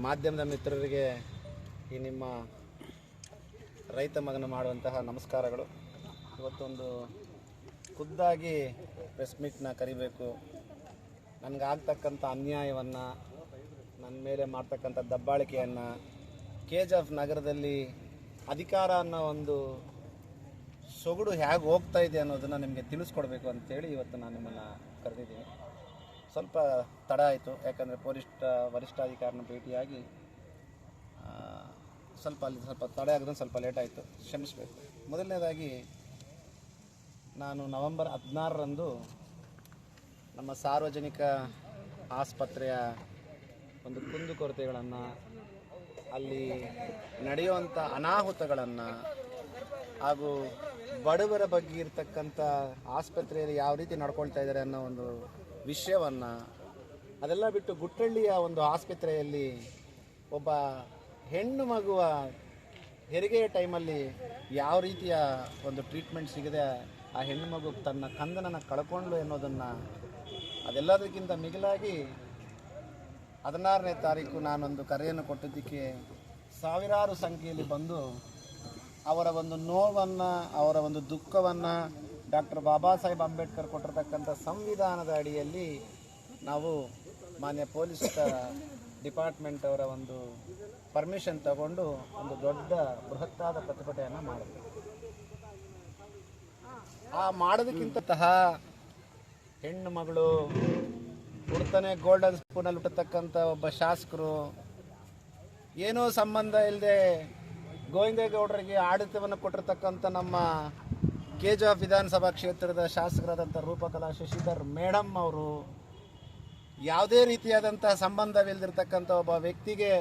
ಮಾಧ್ಯಮದ ಮಿತ್ರರಿಗೆ ಈ ನಿಮ್ಮ ರೈತ ಮಗನ ಮಾಡುವಂತಹ ನಮಸ್ಕಾರಗಳು. ಇವತ್ತೊಂದು ಖುದ್ದಾಗಿ ಪ್ರೆಸ್ ಮೀಟ್ನ ಕರಿಬೇಕು. ನನಗಾಗ್ತಕ್ಕಂಥ ಅನ್ಯಾಯವನ್ನು, ನನ್ನ ಮೇಲೆ ಮಾಡ್ತಕ್ಕಂಥ ದಬ್ಬಾಳಿಕೆಯನ್ನು, KGF ನಗರದಲ್ಲಿ ಅಧಿಕಾರ ಅನ್ನೋ ಒಂದು ಸೊಗಡು ಹೇಗೆ ಹೋಗ್ತಾ ಇದೆ ಅನ್ನೋದನ್ನು ನಿಮಗೆ ತಿಳಿಸ್ಕೊಡ್ಬೇಕು ಅಂತೇಳಿ ಇವತ್ತು ನಾನು ನಿಮ್ಮನ್ನು ಕರೆದಿದ್ದೀನಿ. ಸ್ವಲ್ಪ ತಡ ಆಯಿತು, ಯಾಕಂದರೆ ವರಿಷ್ಠಾಧಿಕಾರಿನ ಭೇಟಿಯಾಗಿ ಸ್ವಲ್ಪ ತಡೆ ಆಗೋದು ಸ್ವಲ್ಪ ಲೇಟ್ ಆಯಿತು, ಕ್ಷಮಿಸಬೇಕು. ಮೊದಲನೇದಾಗಿ ನಾನು ನವೆಂಬರ್ 16ರಂದು ನಮ್ಮ ಸಾರ್ವಜನಿಕ ಆಸ್ಪತ್ರೆಯ ಒಂದು ಕುಂದುಕೊರತೆಗಳನ್ನು, ಅಲ್ಲಿ ನಡೆಯುವಂಥ ಅನಾಹುತಗಳನ್ನು ಹಾಗೂ ಬಡವರ ಬಗ್ಗೆ ಇರತಕ್ಕಂಥ ಆಸ್ಪತ್ರೆಯಲ್ಲಿ ಯಾವ ರೀತಿ ನಡ್ಕೊಳ್ತಾ ಇದ್ದಾರೆ ಅನ್ನೋ ಒಂದು ವಿಷಯವನ್ನು, ಅದೆಲ್ಲ ಬಿಟ್ಟು ಗುಟ್ಟಳ್ಳಿಯ ಒಂದು ಆಸ್ಪತ್ರೆಯಲ್ಲಿ ಒಬ್ಬ ಹೆಣ್ಣು ಮಗುವ ಹೆರಿಗೆಯ ಟೈಮಲ್ಲಿ ಯಾವ ರೀತಿಯ ಒಂದು ಟ್ರೀಟ್ಮೆಂಟ್ ಸಿಗದೆ ಆ ಹೆಣ್ಣು ಮಗು ತನ್ನ ಕಂದನನ್ನು ಕಳ್ಕೊಂಡ್ಲು ಎನ್ನುವುದನ್ನು, ಅದೆಲ್ಲದಕ್ಕಿಂತ ಮಿಗಿಲಾಗಿ 16ನೇ ತಾರೀಕು ನಾನೊಂದು ಕರೆಯನ್ನು ಕೊಟ್ಟಿದ್ದಕ್ಕೆ ಸಾವಿರಾರು ಸಂಖ್ಯೆಯಲ್ಲಿ ಬಂದು ಅವರ ಒಂದು ನೋವನ್ನು, ಅವರ ಒಂದು ದುಃಖವನ್ನು ಡಾಕ್ಟರ್ ಬಾಬಾ ಸಾಹೇಬ್ ಅಂಬೇಡ್ಕರ್ ಕೊಟ್ಟಿರ್ತಕ್ಕಂಥ ಸಂವಿಧಾನದ ಅಡಿಯಲ್ಲಿ ನಾವು ಮಾನ್ಯ ಪೊಲೀಸ್ ಡಿಪಾರ್ಟ್ಮೆಂಟ್ ಅವರ ಒಂದು ಪರ್ಮಿಷನ್ ತಗೊಂಡು ಒಂದು ದೊಡ್ಡ ಬೃಹತ್ತಾದ ಪ್ರತಿಭಟನೆಯನ್ನು ಮಾಡಿದ್ವಿ. ಆ ಮಾಡೋದಕ್ಕಿಂತ ಹೆಣ್ಣು ಮಗಳು ಹುಡ್ತಾನೆ ಗೋಲ್ಡನ್ ಸ್ಪೂನಲ್ಲಿ ಹುಟ್ಟತಕ್ಕಂಥ ಒಬ್ಬ ಶಾಸಕರು, ಏನೂ ಸಂಬಂಧ ಇಲ್ಲದೆ ಗೋವಿಂದೇಗೌಡರಿಗೆ ಆಡಳಿತವನ್ನು ಕೊಟ್ಟಿರ್ತಕ್ಕಂಥ ನಮ್ಮ KGF ವಿಧಾನಸಭಾ ಕ್ಷೇತ್ರದ ಶಾಸಕರಾದಂಥ ರೂಪಕಲಾ ಶಶಿಧರ್ ಮೇಡಮ್ ಅವರು, ಯಾವುದೇ ರೀತಿಯಾದಂಥ ಸಂಬಂಧವಿಲ್ಲದಿರ್ತಕ್ಕಂಥ ಒಬ್ಬ ವ್ಯಕ್ತಿಗೆ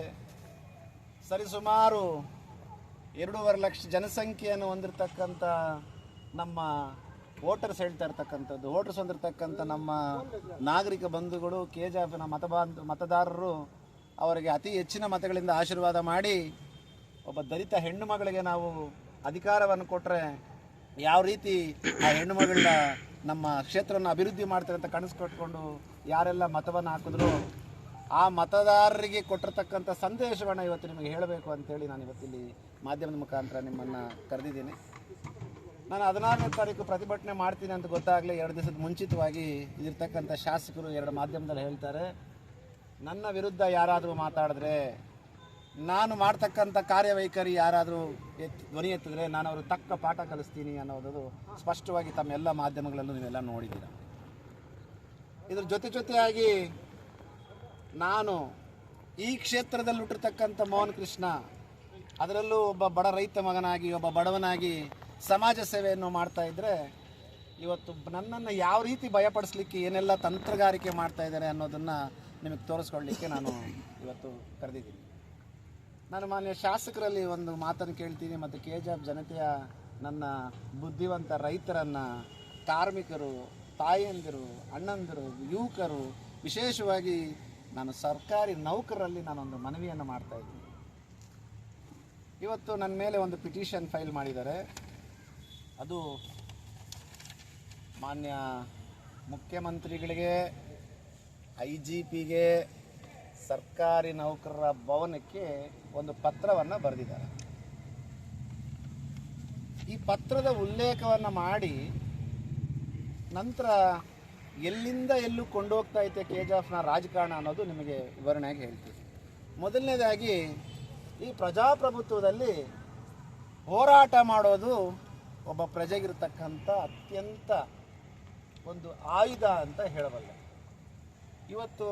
ಸರಿಸುಮಾರು 2.5 ಲಕ್ಷ ಜನಸಂಖ್ಯೆಯನ್ನು ಹೊಂದಿರತಕ್ಕಂಥ ನಮ್ಮ ವೋಟರ್ಸ್ ಹೇಳ್ತಾ ಇರ್ತಕ್ಕಂಥದ್ದು, ವೋಟರ್ಸ್ ಹೊಂದಿರತಕ್ಕಂಥ ನಮ್ಮ ನಾಗರಿಕ ಬಂಧುಗಳು, KGFನ ಮತದಾರರು ಅವರಿಗೆ ಅತಿ ಹೆಚ್ಚಿನ ಮತಗಳಿಂದ ಆಶೀರ್ವಾದ ಮಾಡಿ ಒಬ್ಬ ದಲಿತ ಹೆಣ್ಣು ಮಗಳಿಗೆ ನಾವು ಅಧಿಕಾರವನ್ನು ಕೊಟ್ಟರೆ ಯಾವ ರೀತಿ ಆ ಹೆಣ್ಣು ಮಗಳನ್ನ ನಮ್ಮ ಕ್ಷೇತ್ರವನ್ನು ಅಭಿವೃದ್ಧಿ ಮಾಡ್ತಾರೆ ಅಂತ ಕನಸು ಕಟ್ಕೊಂಡು ಯಾರೆಲ್ಲ ಮತವನ್ನು ಹಾಕಿದ್ರು, ಆ ಮತದಾರರಿಗೆ ಕೊಟ್ಟಿರ್ತಕ್ಕಂಥ ಸಂದೇಶವನ್ನು ಇವತ್ತು ನಿಮಗೆ ಹೇಳಬೇಕು ಅಂತೇಳಿ ನಾನು ಇವತ್ತಿಲ್ಲಿ ಮಾಧ್ಯಮದ ಮುಖಾಂತರ ನಿಮ್ಮನ್ನು ಕರೆದಿದ್ದೀನಿ. ನಾನು 16ನೇ ತಾರೀಕು ಪ್ರತಿಭಟನೆ ಮಾಡ್ತೀನಿ ಅಂತ ಗೊತ್ತಾಗಲೇ 2 ದಿವಸದ ಮುಂಚಿತವಾಗಿ ಇದಿರ್ತಕ್ಕಂಥ ಶಾಸಕರು 2 ಮಾಧ್ಯಮದಲ್ಲಿ ಹೇಳ್ತಾರೆ, ನನ್ನ ವಿರುದ್ಧ ಯಾರಾದರೂ ಮಾತಾಡಿದ್ರೆ, ನಾನು ಮಾಡ್ತಕ್ಕಂಥ ಕಾರ್ಯವೈಖರಿ ಯಾರಾದರೂ ಧ್ವನಿ ಎತ್ತಿದ್ರೆ ನಾನು ಅವರು ತಕ್ಕ ಪಾಠ ಕಲಿಸ್ತೀನಿ ಅನ್ನೋದು ಸ್ಪಷ್ಟವಾಗಿ ತಮ್ಮೆಲ್ಲ ಮಾಧ್ಯಮಗಳಲ್ಲೂ ನೀವೆಲ್ಲ ನೋಡಿದ್ದೀರ. ಇದ್ರ ಜೊತೆಯಾಗಿ ನಾನು ಈ ಕ್ಷೇತ್ರದಲ್ಲಿ ಹುಟ್ಟಿರ್ತಕ್ಕಂಥ ಮೋಹನ್ ಕೃಷ್ಣ, ಅದರಲ್ಲೂ ಒಬ್ಬ ಬಡ ರೈತ ಮಗನಾಗಿ, ಒಬ್ಬ ಬಡವನಾಗಿ ಸಮಾಜ ಸೇವೆಯನ್ನು ಮಾಡ್ತಾ ಇದ್ದರೆ, ಇವತ್ತು ನನ್ನನ್ನು ಯಾವ ರೀತಿ ಭಯಪಡಿಸ್ಲಿಕ್ಕೆ ಏನೆಲ್ಲ ತಂತ್ರಗಾರಿಕೆ ಮಾಡ್ತಾ ಇದ್ದಾರೆ ಅನ್ನೋದನ್ನು ನಿಮಗೆ ತೋರಿಸ್ಕೊಳ್ಳಿಕ್ಕೆ ನಾನು ಇವತ್ತು ಕರೆದಿದ್ದೀನಿ. ನಾನು ಮಾನ್ಯ ಶಾಸಕರಲ್ಲಿ ಒಂದು ಮಾತನ್ನು ಕೇಳ್ತೀನಿ, ಮತ್ತು KGF ಜನತೆಯ ನನ್ನ ಬುದ್ಧಿವಂತ ರೈತರನ್ನು, ಕಾರ್ಮಿಕರು, ತಾಯಂದಿರು, ಅಣ್ಣಂದಿರು, ಯುವಕರು, ವಿಶೇಷವಾಗಿ ನಾನು ಸರ್ಕಾರಿ ನೌಕರರಲ್ಲಿ ನಾನೊಂದು ಮನವಿಯನ್ನು ಮಾಡ್ತಾಯಿದ್ದೀನಿ. ಇವತ್ತು ನನ್ನ ಮೇಲೆ ಒಂದು ಪಿಟಿಷನ್ ಫೈಲ್ ಮಾಡಿದ್ದಾರೆ. ಅದು ಮಾನ್ಯ ಮುಖ್ಯಮಂತ್ರಿಗಳಿಗೆ, IGPಗೆ, ಸರ್ಕಾರಿ ನೌಕರರ ಭವನಕ್ಕೆ ಒಂದು ಪತ್ರವನ್ನು ಬರೆದಿದ್ದಾರೆ. ಈ ಪತ್ರದ ಉಲ್ಲೇಖವನ್ನು ಮಾಡಿ ನಂತರ ಎಲ್ಲಿಂದ ಎಲ್ಲೂ ಕೊಂಡೋಗ್ತಾ ಐತೆ KGFನ ರಾಜಕಾರಣ ಅನ್ನೋದು ನಿಮಗೆ ವಿವರಣೆಯಾಗಿ ಹೇಳ್ತೀವಿ. ಮೊದಲನೇದಾಗಿ, ಈ ಪ್ರಜಾಪ್ರಭುತ್ವದಲ್ಲಿ ಹೋರಾಟ ಮಾಡೋದು ಒಬ್ಬ ಪ್ರಜೆಗಿರ್ತಕ್ಕಂಥ ಅತ್ಯಂತ ಒಂದು ಆಯುಧ ಅಂತ ಹೇಳಬಲ್ಲೆ. ಇವತ್ತು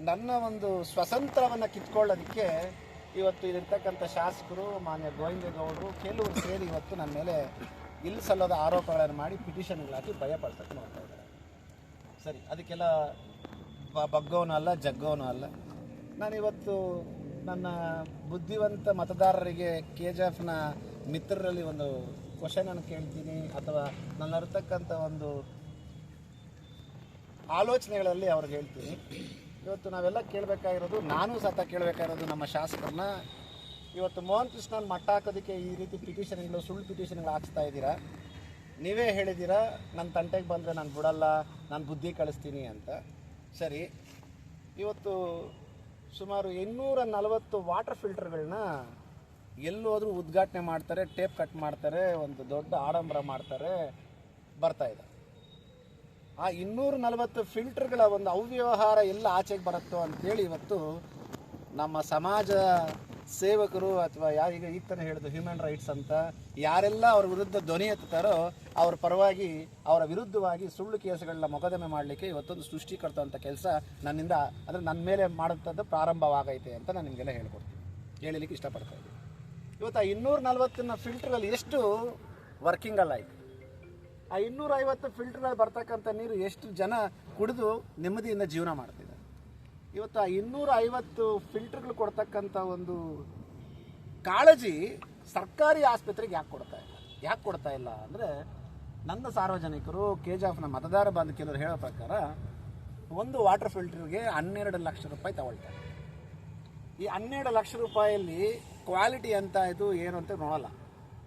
ನನ್ನ ಒಂದು ಸ್ವತಂತ್ರವನ್ನು ಕಿತ್ಕೊಳ್ಳೋದಕ್ಕೆ ಇವತ್ತು ಇಲ್ಲಿರ್ತಕ್ಕಂಥ ಶಾಸಕರು, ಮಾನ್ಯ ಗೋವಿಂದೇಗೌಡರು, ಕೆಲವರು ಸೇರಿ ಇವತ್ತು ನನ್ನ ಮೇಲೆ ಇಲ್ಲ ಸಲ್ಲದ ಆರೋಪಗಳನ್ನು ಮಾಡಿ ಪಿಟಿಷನ್ಗಳು ಹಾಕಿ ಭಯಪಡ್ಸಕ್ಕೆ ನೋಡ್ತಾ ಇದ್ದಾರೆ. ಸರಿ, ಅದಕ್ಕೆಲ್ಲ ಬಗ್ಗೋನೂ ಅಲ್ಲ, ಜಗ್ಗೋನೂ ಅಲ್ಲ. ನಾನಿವತ್ತು ನನ್ನ ಬುದ್ಧಿವಂತ ಮತದಾರರಿಗೆ, KGFನ ಮಿತ್ರರಲ್ಲಿ ಒಂದು ಕ್ವಶನನ್ನು ಕೇಳ್ತೀನಿ, ಅಥವಾ ನನ್ನ ಇರ್ತಕ್ಕಂಥ ಒಂದು ಆಲೋಚನೆಗಳಲ್ಲಿ ಅವ್ರಿಗೆ ಹೇಳ್ತೀನಿ. ಇವತ್ತು ನಾವೆಲ್ಲ ಕೇಳಬೇಕಾಗಿರೋದು, ನಾನು ಸತ ಕೇಳಬೇಕಾಗಿರೋದು ನಮ್ಮ ಶಾಸಕರನ್ನ, ಇವತ್ತು ಮೋಹನ್ ಕೃಷ್ಣನ್ ಮಟ್ಟ ಹಾಕೋದಕ್ಕೆ ಈ ರೀತಿ ಪಿಟಿಷನ್ಗಳು, ಸುಳ್ಳು ಪಿಟಿಷನ್ಗಳು ಹಾಕ್ಸ್ತಾ ಇದ್ದೀರಾ. ನೀವೇ ಹೇಳಿದ್ದೀರಾ ನನ್ನ ತಂಟೆಗೆ ಬಂದರೆ ನಾನು ಬಿಡಲ್ಲ, ನಾನು ಬುದ್ಧಿ ಕಳಿಸ್ತೀನಿ ಅಂತ. ಸರಿ, ಇವತ್ತು ಸುಮಾರು 240 ವಾಟರ್ ಫಿಲ್ಟರ್ಗಳನ್ನ ಎಲ್ಲೋದ್ರೂ ಉದ್ಘಾಟನೆ ಮಾಡ್ತಾರೆ, ಟೇಪ್ ಕಟ್ ಮಾಡ್ತಾರೆ, ಒಂದು ದೊಡ್ಡ ಆಡಂಬರ ಮಾಡ್ತಾರೆ, ಬರ್ತಾ ಇದೆ. ಆ 240 ಫಿಲ್ಟರ್ಗಳ ಒಂದು ಅವ್ಯವಹಾರ ಎಲ್ಲ ಆಚೆಗೆ ಬರುತ್ತೋ ಅಂತೇಳಿ ಇವತ್ತು ನಮ್ಮ ಸಮಾಜ ಸೇವಕರು ಅಥವಾ ಈಗ ತಾನೇ ಹೇಳಿದ್ರು ಹ್ಯೂಮನ್ ರೈಟ್ಸ್ ಅಂತ ಯಾರೆಲ್ಲ ಅವ್ರ ವಿರುದ್ಧ ಧ್ವನಿ ಎತ್ತಾರೋ ಅವ್ರ ಪರವಾಗಿ ಅವರ ವಿರುದ್ಧವಾಗಿ ಸುಳ್ಳು ಕೇಸುಗಳನ್ನ ಮೊಕದ್ದಮೆ ಮಾಡಲಿಕ್ಕೆ ಇವತ್ತೊಂದು ಸೃಷ್ಟಿಕರ್ತ ಅಂತ ಕೆಲಸ ನನ್ನಿಂದ ಅಂದರೆ ನನ್ನ ಮೇಲೆ ಮಾಡುವಂಥದ್ದು ಪ್ರಾರಂಭವಾಗೈತೆ ಅಂತ ನಾನು ನಿಮಗೆಲ್ಲ ಹೇಳಲಿಕ್ಕೆ ಇಷ್ಟಪಡ್ತಾ ಇದ್ದೀನಿ. ಇವತ್ತು ಆ 240 ಫಿಲ್ಟರ್ಗಳಲ್ಲಿ ಎಷ್ಟು ವರ್ಕಿಂಗಲ್ಲಾಯಿತು? ಆ 250 ಫಿಲ್ಟರ್ಗಳಲ್ಲಿ ಬರ್ತಕ್ಕಂಥ ನೀರು ಎಷ್ಟು ಜನ ಕುಡಿದು ನೆಮ್ಮದಿಯಿಂದ ಜೀವನ ಮಾಡ್ತಿದ್ದಾರೆ? ಇವತ್ತು ಆ 250 ಫಿಲ್ಟರ್ಗಳು ಕೊಡ್ತಕ್ಕಂಥ ಒಂದು ಕಾಳಜಿ ಸರ್ಕಾರಿ ಆಸ್ಪತ್ರೆಗೆ ಯಾಕೆ ಕೊಡ್ತಾ ಇಲ್ಲ ಅಂದರೆ, ನನ್ನ ಸಾರ್ವಜನಿಕರು KJFನ ಮತದಾರ ಬಾಂಧವ್ಯರು ಹೇಳೋ ಪ್ರಕಾರ ಒಂದು ವಾಟರ್ ಫಿಲ್ಟರ್ಗೆ 12 ಲಕ್ಷ ರೂಪಾಯಿ ತಗೊಳ್ತಾರೆ. ಈ 12 ಲಕ್ಷ ರೂಪಾಯಲ್ಲಿ ಕ್ವಾಲಿಟಿ ಅಂತ ಇದು ಏನು ಅಂತ ನೋಡಲ್ಲ.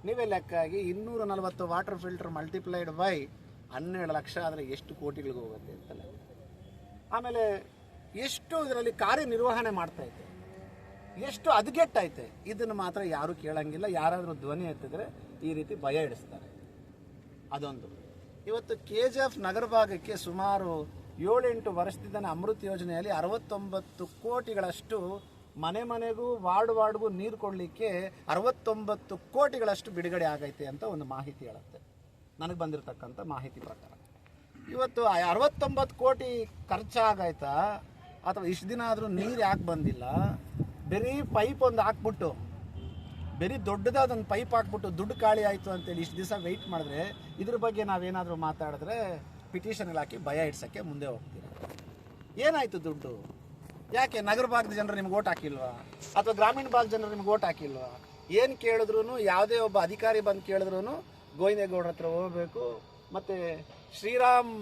ನೀವೇ ಲೆಕ್ಕಾಗಿ 240 water filter multiplied by 12 lakh ಆದರೆ ಎಷ್ಟು ಕೋಟಿಗಳಿಗೆ ಹೋಗುತ್ತೆ ಅಂತಲ್ಲ. ಆಮೇಲೆ ಎಷ್ಟು ಇದರಲ್ಲಿ ಕಾರ್ಯನಿರ್ವಹಣೆ ಮಾಡ್ತೈತೆ, ಎಷ್ಟು ಹದಗೆಟ್ಟೈತೆ, ಇದನ್ನು ಮಾತ್ರ ಯಾರೂ ಕೇಳಂಗಿಲ್ಲ. ಯಾರಾದರೂ ಧ್ವನಿ ಎತ್ತಿದ್ರೆ ಈ ರೀತಿ ಭಯ ಹಿಡಿಸ್ತಾರೆ. ಅದೊಂದು. ಇವತ್ತು KJF ನಗರ ಭಾಗಕ್ಕೆ ಸುಮಾರು 7-8 ವರ್ಷದಿಂದ ಅಮೃತ್ ಯೋಜನೆಯಲ್ಲಿ 69 ಕೋಟಿಗಳಷ್ಟು ಮನೆ ಮನೆಗೂ ವಾರ್ಡ್ಗೂ ನೀರು ಕೊಡಲಿಕ್ಕೆ 69 ಕೋಟಿಗಳಷ್ಟು ಬಿಡುಗಡೆ ಆಗೈತೆ ಅಂತ ಒಂದು ಮಾಹಿತಿ ಹೇಳುತ್ತೆ, ನನಗೆ ಬಂದಿರತಕ್ಕಂಥ ಮಾಹಿತಿ ಪ್ರಕಾರ. ಇವತ್ತು 69 ಕೋಟಿ ಖರ್ಚಾಗೈತಾ ಅಥವಾ ಇಷ್ಟು ದಿನ ಆದರೂ ನೀರು ಯಾಕೆ ಬಂದಿಲ್ಲ? ಬರೀ ಪೈಪ್ ಒಂದು ಹಾಕ್ಬಿಟ್ಟು, ಬರೀ ದೊಡ್ಡದಾದೊಂದು ಪೈಪ್ ಹಾಕ್ಬಿಟ್ಟು ದುಡ್ಡು ಖಾಲಿ ಆಯಿತು ಅಂತೇಳಿ ಇಷ್ಟು ದಿವಸ ವೆಯ್ಟ್ ಮಾಡಿದ್ರೆ ಇದ್ರ ಬಗ್ಗೆ ನಾವೇನಾದರೂ ಮಾತಾಡಿದ್ರೆ ಪಿಟಿಷನ್ಗಳು ಹಾಕಿ ಭಯ ಇಡ್ಸೋಕ್ಕೆ ಮುಂದೆ ಹೋಗ್ತೀರ. ಏನಾಯಿತು ದುಡ್ಡು? ಯಾಕೆ ನಗರ ಭಾಗದ ಜನರು ನಿಮ್ಗೆ ಓಟ್ ಹಾಕಿಲ್ವಾ? ಅಥವಾ ಗ್ರಾಮೀಣ ಭಾಗದ ಜನರು ನಿಮ್ಗೆ ಓಟ್ ಹಾಕಿಲ್ವಾ? ಏನು ಕೇಳಿದ್ರು, ಯಾವುದೇ ಒಬ್ಬ ಅಧಿಕಾರಿ ಬಂದು ಕೇಳಿದ್ರು ಗೋವಿಂದೇಗೌಡರ ಹತ್ರ ಹೋಗಬೇಕು. ಮತ್ತು ಶ್ರೀರಾಮ್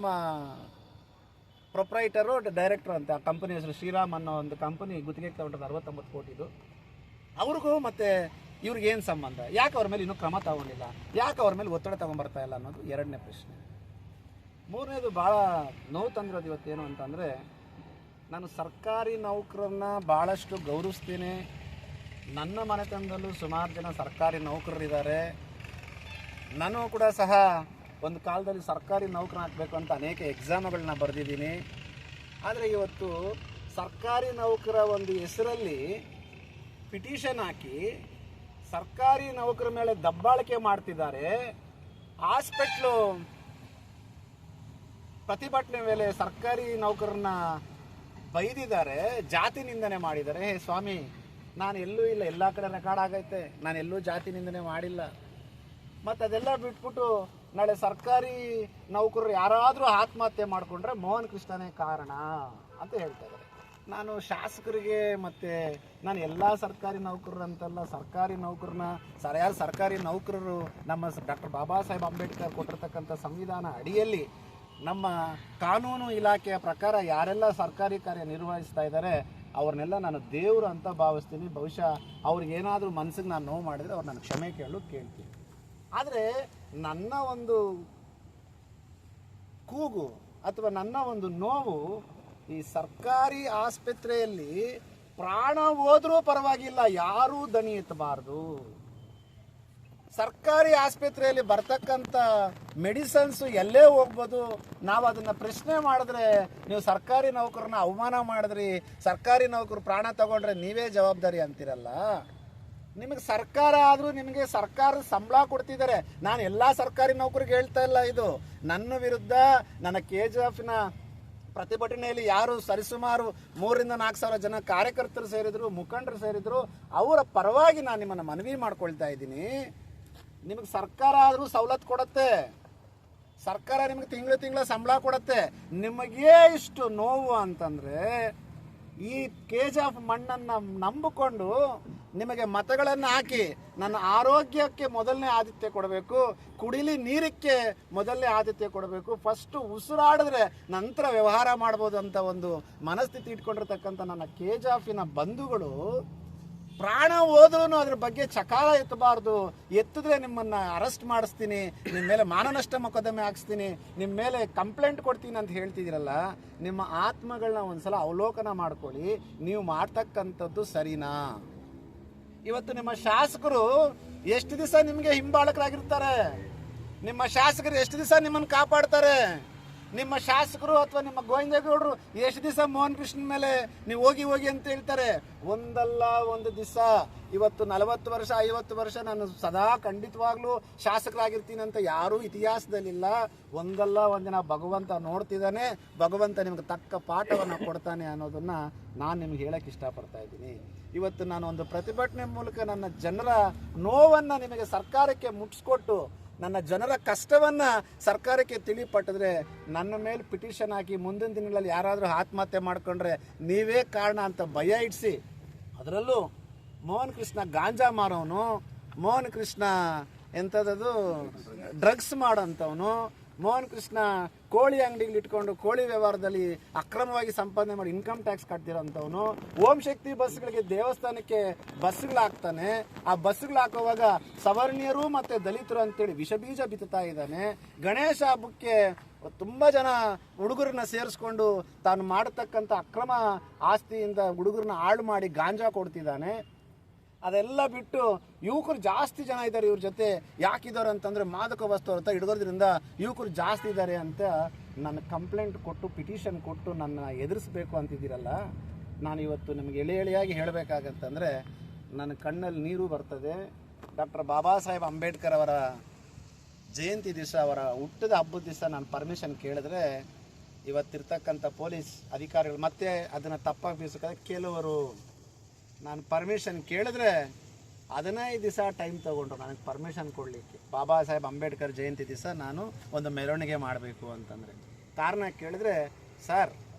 ಪ್ರೊಪ್ರೈಟರು ಡೈರೆಕ್ಟರ್ ಅಂತ ಆ ಕಂಪನಿ ಹೆಸರು ಶ್ರೀರಾಮ್ ಅನ್ನೋ ಒಂದು ಕಂಪನಿ ಗುತ್ತಿಗೆಗೆ ತಗೊಂಡ್ರೆ 69 ಕೋಟಿದು. ಅವ್ರಿಗೂ ಮತ್ತು ಇವ್ರಿಗೆ ಏನು ಸಂಬಂಧ? ಯಾಕೆ ಅವ್ರ ಮೇಲೆ ಇನ್ನೂ ಕ್ರಮ ತಗೊಂಡಿಲ್ಲ? ಯಾಕೆ ಅವ್ರ ಮೇಲೆ ಒತ್ತಡ ತಗೊಂಡ್ಬರ್ತಾ ಇಲ್ಲ ಅನ್ನೋದು ಎರಡನೇ ಪ್ರಶ್ನೆ. ಮೂರನೇದು ಭಾಳ ನೋವು ತಂದಿರೋದು ಇವತ್ತೇನು ಅಂತಂದರೆ, ನಾನು ಸರ್ಕಾರಿ ನೌಕರರನ್ನ ಭಾಳಷ್ಟು ಗೌರವಿಸ್ತೀನಿ. ನನ್ನ ಮನೆತನದಲ್ಲೂ ಸುಮಾರು ಜನ ಸರ್ಕಾರಿ ನೌಕರರಿದ್ದಾರೆ. ನಾನು ಕೂಡ ಸಹ ಒಂದು ಕಾಲದಲ್ಲಿ ಸರ್ಕಾರಿ ನೌಕರ ಹಾಕಬೇಕು ಅಂತ ಅನೇಕ ಎಕ್ಸಾಮ್ಗಳನ್ನ ಬರೆದಿದ್ದೀನಿ. ಆದರೆ ಇವತ್ತು ಸರ್ಕಾರಿ ನೌಕರ ಒಂದು ಹೆಸರಲ್ಲಿ ಪಿಟಿಷನ್ ಹಾಕಿ ಸರ್ಕಾರಿ ನೌಕರ ಮೇಲೆ ದಬ್ಬಾಳಿಕೆ ಮಾಡ್ತಿದ್ದಾರೆ. ಹಾಸ್ಪಿಟ್ಲು ಪ್ರತಿಭಟನೆ ಮೇಲೆ ಸರ್ಕಾರಿ ನೌಕರನ್ನ ಬೈದಿದ್ದಾರೆ, ಜಾತಿ ನಿಂದನೆ ಮಾಡಿದ್ದಾರೆ. ಹೇ ಸ್ವಾಮಿ, ನಾನು ಎಲ್ಲೂ ಇಲ್ಲ, ಎಲ್ಲ ಕಡೆ ರೆಕಾರ್ಡ್ ಆಗೈತೆ, ನಾನು ಎಲ್ಲೂ ಜಾತಿ ನಿಂದನೆ ಮಾಡಿಲ್ಲ. ಮತ್ತು ಅದೆಲ್ಲ ಬಿಟ್ಬಿಟ್ಟು ನಾಳೆ ಸರ್ಕಾರಿ ನೌಕರರು ಯಾರಾದರೂ ಆತ್ಮಹತ್ಯೆ ಮಾಡಿಕೊಂಡ್ರೆ ಮೋಹನ್ ಕೃಷ್ಣನೇ ಕಾರಣ ಅಂತ ಹೇಳ್ತಾ ಇದ್ದಾರೆ. ನಾನು ಶಾಸಕರಿಗೆ ಮತ್ತು ನಾನು ಎಲ್ಲ ಸರ್ಕಾರಿ ನೌಕರರು ಅಂತಲ್ಲ, ಸರ್ಕಾರಿ ನೌಕರನ್ನ ಯಾರು ಸರ್ಕಾರಿ ನೌಕರರು ನಮ್ಮ ಡಾಕ್ಟರ್ ಬಾಬಾ ಸಾಹೇಬ್ ಅಂಬೇಡ್ಕರ್ ಕೊಟ್ಟಿರ್ತಕ್ಕಂಥ ಸಂವಿಧಾನ ಅಡಿಯಲ್ಲಿ ನಮ್ಮ ಕಾನೂನು ಇಲಾಖೆಯ ಪ್ರಕಾರ ಯಾರೆಲ್ಲ ಸರ್ಕಾರಿ ಕಾರ್ಯ ನಿರ್ವಹಿಸ್ತಾ ಇದ್ದಾರೆ ಅವ್ರನ್ನೆಲ್ಲ ನಾನು ದೇವರು ಅಂತ ಭಾವಿಸ್ತೀನಿ. ಬಹುಶಃ ಅವ್ರಿಗೇನಾದರೂ ಮನಸ್ಸಿಗೆ ನಾನು ನೋವು ಮಾಡಿದರೆ ಅವ್ರು ನಾನು ಕ್ಷಮೆ ಕೇಳ್ತೀನಿ. ಆದರೆ ನನ್ನ ಒಂದು ಕೂಗು ಅಥವಾ ನನ್ನ ಒಂದು ನೋವು, ಈ ಸರ್ಕಾರಿ ಆಸ್ಪತ್ರೆಯಲ್ಲಿ ಪ್ರಾಣ ಹೋದ್ರೂ ಪರವಾಗಿಲ್ಲ, ಯಾರೂ ದನಿ ಎತ್ತಬಾರ್ದು. ಸರ್ಕಾರಿ ಆಸ್ಪತ್ರೆಯಲ್ಲಿ ಬರ್ತಕ್ಕಂಥ ಮೆಡಿಸನ್ಸು ಎಲ್ಲೇ ಹೋಗ್ಬೋದು. ನಾವು ಅದನ್ನು ಪ್ರಶ್ನೆ ಮಾಡಿದ್ರೆ, ನೀವು ಸರ್ಕಾರಿ ನೌಕರನ್ನ ಅವಮಾನ ಮಾಡಿದ್ರಿ, ಸರ್ಕಾರಿ ನೌಕರು ಪ್ರಾಣ ತಗೊಂಡ್ರೆ ನೀವೇ ಜವಾಬ್ದಾರಿ ಅಂತಿರಲ್ಲ. ನಿಮಗೆ ಸರ್ಕಾರ ಆದರೂ ನಿಮಗೆ ಸರ್ಕಾರದ ಸಂಬಳ ಕೊಡ್ತಿದ್ದಾರೆ. ನಾನು ಎಲ್ಲ ಸರ್ಕಾರಿ ನೌಕರಿಗೆ ಹೇಳ್ತಾ ಇಲ್ಲ, ಇದು ನನ್ನ ವಿರುದ್ಧ ನನ್ನ KJFನ ಪ್ರತಿಭಟನೆಯಲ್ಲಿ ಯಾರು ಸರಿಸುಮಾರು 3,000-4,000 ಜನ ಕಾರ್ಯಕರ್ತರು ಸೇರಿದ್ರು, ಮುಖಂಡರು ಸೇರಿದ್ರು, ಅವರ ಪರವಾಗಿ ನಾನು ನಿಮ್ಮನ್ನು ಮನವಿ ಮಾಡ್ಕೊಳ್ತಾ ಇದ್ದೀನಿ. ನಿಮಗೆ ಸರ್ಕಾರ ಆದರೂ ಸವಲತ್ತು ಕೊಡುತ್ತೆ, ಸರ್ಕಾರ ನಿಮಗೆ ತಿಂಗಳ ಸಂಬಳ ಕೊಡುತ್ತೆ. ನಿಮಗೇ ಇಷ್ಟು ನೋವು ಅಂತಂದರೆ ಈ KJF ಮಣ್ಣನ್ನು ನಂಬಿಕೊಂಡು ನಿಮಗೆ ಮತಗಳನ್ನು ಹಾಕಿ ನನ್ನ ಆರೋಗ್ಯಕ್ಕೆ ಮೊದಲನೇ ಆದ್ಯತೆ ಕೊಡಬೇಕು, ಕುಡಿಲಿ ನೀರಕ್ಕೆ ಮೊದಲನೇ ಆದ್ಯತೆ ಕೊಡಬೇಕು, ಫಸ್ಟು ಉಸಿರಾಡಿದ್ರೆ ನಂತರ ವ್ಯವಹಾರ ಮಾಡ್ಬೋದು ಅಂತ ಒಂದು ಮನಸ್ಥಿತಿ ಇಟ್ಕೊಂಡಿರ್ತಕ್ಕಂಥ ನನ್ನ KJFನ ಬಂಧುಗಳು ಪ್ರಾಣ ಹೋದ್ರೂ ಅದ್ರ ಬಗ್ಗೆ ಚಕಾಲ ಎತ್ತಬಾರ್ದು. ಎತ್ತಿದ್ರೆ ನಿಮ್ಮನ್ನ ಅರೆಸ್ಟ್ ಮಾಡಿಸ್ತೀನಿ, ನಿಮ್ಮ ಮೇಲೆ ಮಾನನಷ್ಟ ಮೊಕದ್ದಮೆ ಹಾಕ್ಸ್ತೀನಿ, ನಿಮ್ಮ ಮೇಲೆ ಕಂಪ್ಲೇಂಟ್ ಕೊಡ್ತೀನಿ ಅಂತ ಹೇಳ್ತಿದ್ದೀರಲ್ಲ, ನಿಮ್ಮ ಆತ್ಮಗಳನ್ನ ಒಂದ್ಸಲ ಅವಲೋಕನ ಮಾಡ್ಕೊಳ್ಳಿ. ನೀವು ಮಾಡ್ತಕ್ಕಂಥದ್ದು ಸರಿನಾ? ಇವತ್ತು ನಿಮ್ಮ ಶಾಸಕರು ಎಷ್ಟು ದಿವಸ ನಿಮಗೆ ಹಿಂಬಾಲಕರಾಗಿರ್ತಾರೆ? ನಿಮ್ಮ ಶಾಸಕರು ಎಷ್ಟು ದಿವಸ ನಿಮ್ಮನ್ನು ಕಾಪಾಡ್ತಾರೆ? ನಿಮ್ಮ ಶಾಸಕರು ಅಥವಾ ನಿಮ್ಮ ಗೋವಿಂದೇಗೌಡರು ಎಷ್ಟು ದಿವಸ ಮೋಹನ್ ಕೃಷ್ಣನ್ ಮೇಲೆ ನೀವು ಹೋಗಿ ಹೋಗಿ ಅಂತ ಹೇಳ್ತಾರೆ? ಒಂದಲ್ಲ ಒಂದು ದಿವಸ. ಇವತ್ತು 40 ವರ್ಷ 50 ವರ್ಷ ನಾನು ಸದಾ ಖಂಡಿತವಾಗ್ಲೂ ಶಾಸಕರಾಗಿರ್ತೀನಿ ಅಂತ ಯಾರೂ ಇತಿಹಾಸದಲ್ಲಿಲ್ಲ. ಒಂದಲ್ಲ ಒಂದಿನ ಭಗವಂತ ನೋಡ್ತಿದ್ದಾನೆ, ಭಗವಂತ ನಿಮ್ಗೆ ತಕ್ಕ ಪಾಠವನ್ನು ಕೊಡ್ತಾನೆ ಅನ್ನೋದನ್ನ ನಾನು ನಿಮ್ಗೆ ಹೇಳಕ್ಕೆ ಇಷ್ಟಪಡ್ತಾ ಇದ್ದೀನಿ. ಇವತ್ತು ನಾನು ಒಂದು ಪ್ರತಿಭಟನೆ ಮೂಲಕ ನನ್ನ ಜನರ ನೋವನ್ನು ನಿಮಗೆ ಸರ್ಕಾರಕ್ಕೆ ಮುಟ್ಟಿಸ್ಕೊಟ್ಟು, ನನ್ನ ಜನರ ಕಷ್ಟವನ್ನು ಸರ್ಕಾರಕ್ಕೆ ತಿಳಿಪಟ್ಟಿದ್ರೆ, ನನ್ನ ಮೇಲೆ ಪಿಟಿಷನ್ ಹಾಕಿ ಮುಂದಿನ ದಿನಗಳಲ್ಲಿ ಯಾರಾದರೂ ಆತ್ಮಹತ್ಯೆ ಮಾಡ್ಕೊಂಡ್ರೆ ನೀವೇ ಕಾರಣ ಅಂತ ಭಯ ಇಡಿಸಿ, ಅದರಲ್ಲೂ ಮೋಹನ್ ಕೃಷ್ಣ ಗಾಂಜಾ ಮಾರೋನು, ಮೋಹನ್ ಕೃಷ್ಣ ಎಂಥದ್ದು ಡ್ರಗ್ಸ್ ಮಾಡೋಂಥವನು, ಮೋಹನ್ ಕೃಷ್ಣ ಕೋಳಿ ಅಂಗಡಿಗಳು ಇಟ್ಕೊಂಡು ಕೋಳಿ ವ್ಯವಹಾರದಲ್ಲಿ ಅಕ್ರಮವಾಗಿ ಸಂಪಾದನೆ ಮಾಡಿ ಇನ್ಕಮ್ ಟ್ಯಾಕ್ಸ್ ಕಟ್ತಿರೋಂಥವನು, ಓಂ ಶಕ್ತಿ ಬಸ್ಗಳಿಗೆ ದೇವಸ್ಥಾನಕ್ಕೆ ಬಸ್ಗಳು ಹಾಕ್ತಾನೆ. ಆ ಬಸ್ಗಳು ಹಾಕುವಾಗ ಸವರ್ಣೀಯರು ಮತ್ತು ದಲಿತರು ಅಂತೇಳಿ ವಿಷಬೀಜ ಬಿತ್ತುತ್ತಾ ಇದ್ದಾನೆ. ಗಣೇಶ ಹಬ್ಬಕ್ಕೆ ತುಂಬ ಜನ ಹುಡುಗರನ್ನ ಸೇರಿಸ್ಕೊಂಡು ತಾನು ಮಾಡತಕ್ಕಂಥ ಅಕ್ರಮ ಆಸ್ತಿಯಿಂದ ಹುಡುಗರನ್ನ ಹಾಳು ಮಾಡಿ ಗಾಂಜಾ ಕೊಡ್ತಿದ್ದಾನೆ. ಅದೆಲ್ಲ ಬಿಟ್ಟು ಯುವಕರು ಜಾಸ್ತಿ ಜನ ಇದ್ದಾರೆ ಇವ್ರ ಜೊತೆ. ಯಾಕಿದ್ದಾರೆ ಅಂತಂದರೆ ಮಾದಕ ವಸ್ತು ಅಂತ ಹಿಡಿಗೋದ್ರಿಂದ ಯುವಕರು ಜಾಸ್ತಿ ಇದ್ದಾರೆ ಅಂತ ನನ್ನ ಕಂಪ್ಲೇಂಟ್ ಕೊಟ್ಟು ಪಿಟಿಷನ್ ಕೊಟ್ಟು ನನ್ನ ಎದುರಿಸ್ಬೇಕು ಅಂತಿದ್ದೀರಲ್ಲ, ನಾನು ಇವತ್ತು ನಿಮಗೆ ಎಳೆಯಾಗಿ ಹೇಳಬೇಕಾಗತ್ತಂದರೆ ನನ್ನ ಕಣ್ಣಲ್ಲಿ ನೀರು ಬರ್ತದೆ. ಡಾಕ್ಟರ್ ಬಾಬಾ ಸಾಹೇಬ್ ಅಂಬೇಡ್ಕರ್ ಅವರ ಜಯಂತಿ ದಿವಸ, ಅವರ ಹುಟ್ಟಿದ ಹಬ್ಬದ ದಿವಸ ನಾನು ಪರ್ಮಿಷನ್ ಕೇಳಿದ್ರೆ ಇವತ್ತಿರ್ತಕ್ಕಂಥ ಪೊಲೀಸ್ ಅಧಿಕಾರಿಗಳು ಮತ್ತೆ ಅದನ್ನು ತಪ್ಪಾಗಿ ಬೀಸೋಕೆ ಕೆಲವರು ನಾನು ಪರ್ಮಿಷನ್ ಕೇಳಿದ್ರೆ 15 ದಿವಸ ಟೈಮ್ ತೊಗೊಂಡ್ರು ನನಗೆ ಪರ್ಮಿಷನ್ ಕೊಡಲಿಕ್ಕೆ. ಬಾಬಾ ಸಾಹೇಬ್ ಅಂಬೇಡ್ಕರ್ ಜಯಂತಿ ದಿವಸ ನಾನು ಒಂದು ಮೆರವಣಿಗೆ ಮಾಡಬೇಕು ಅಂತಂದರೆ ಕಾರಣ ಕೇಳಿದ್ರೆ, ಸರ್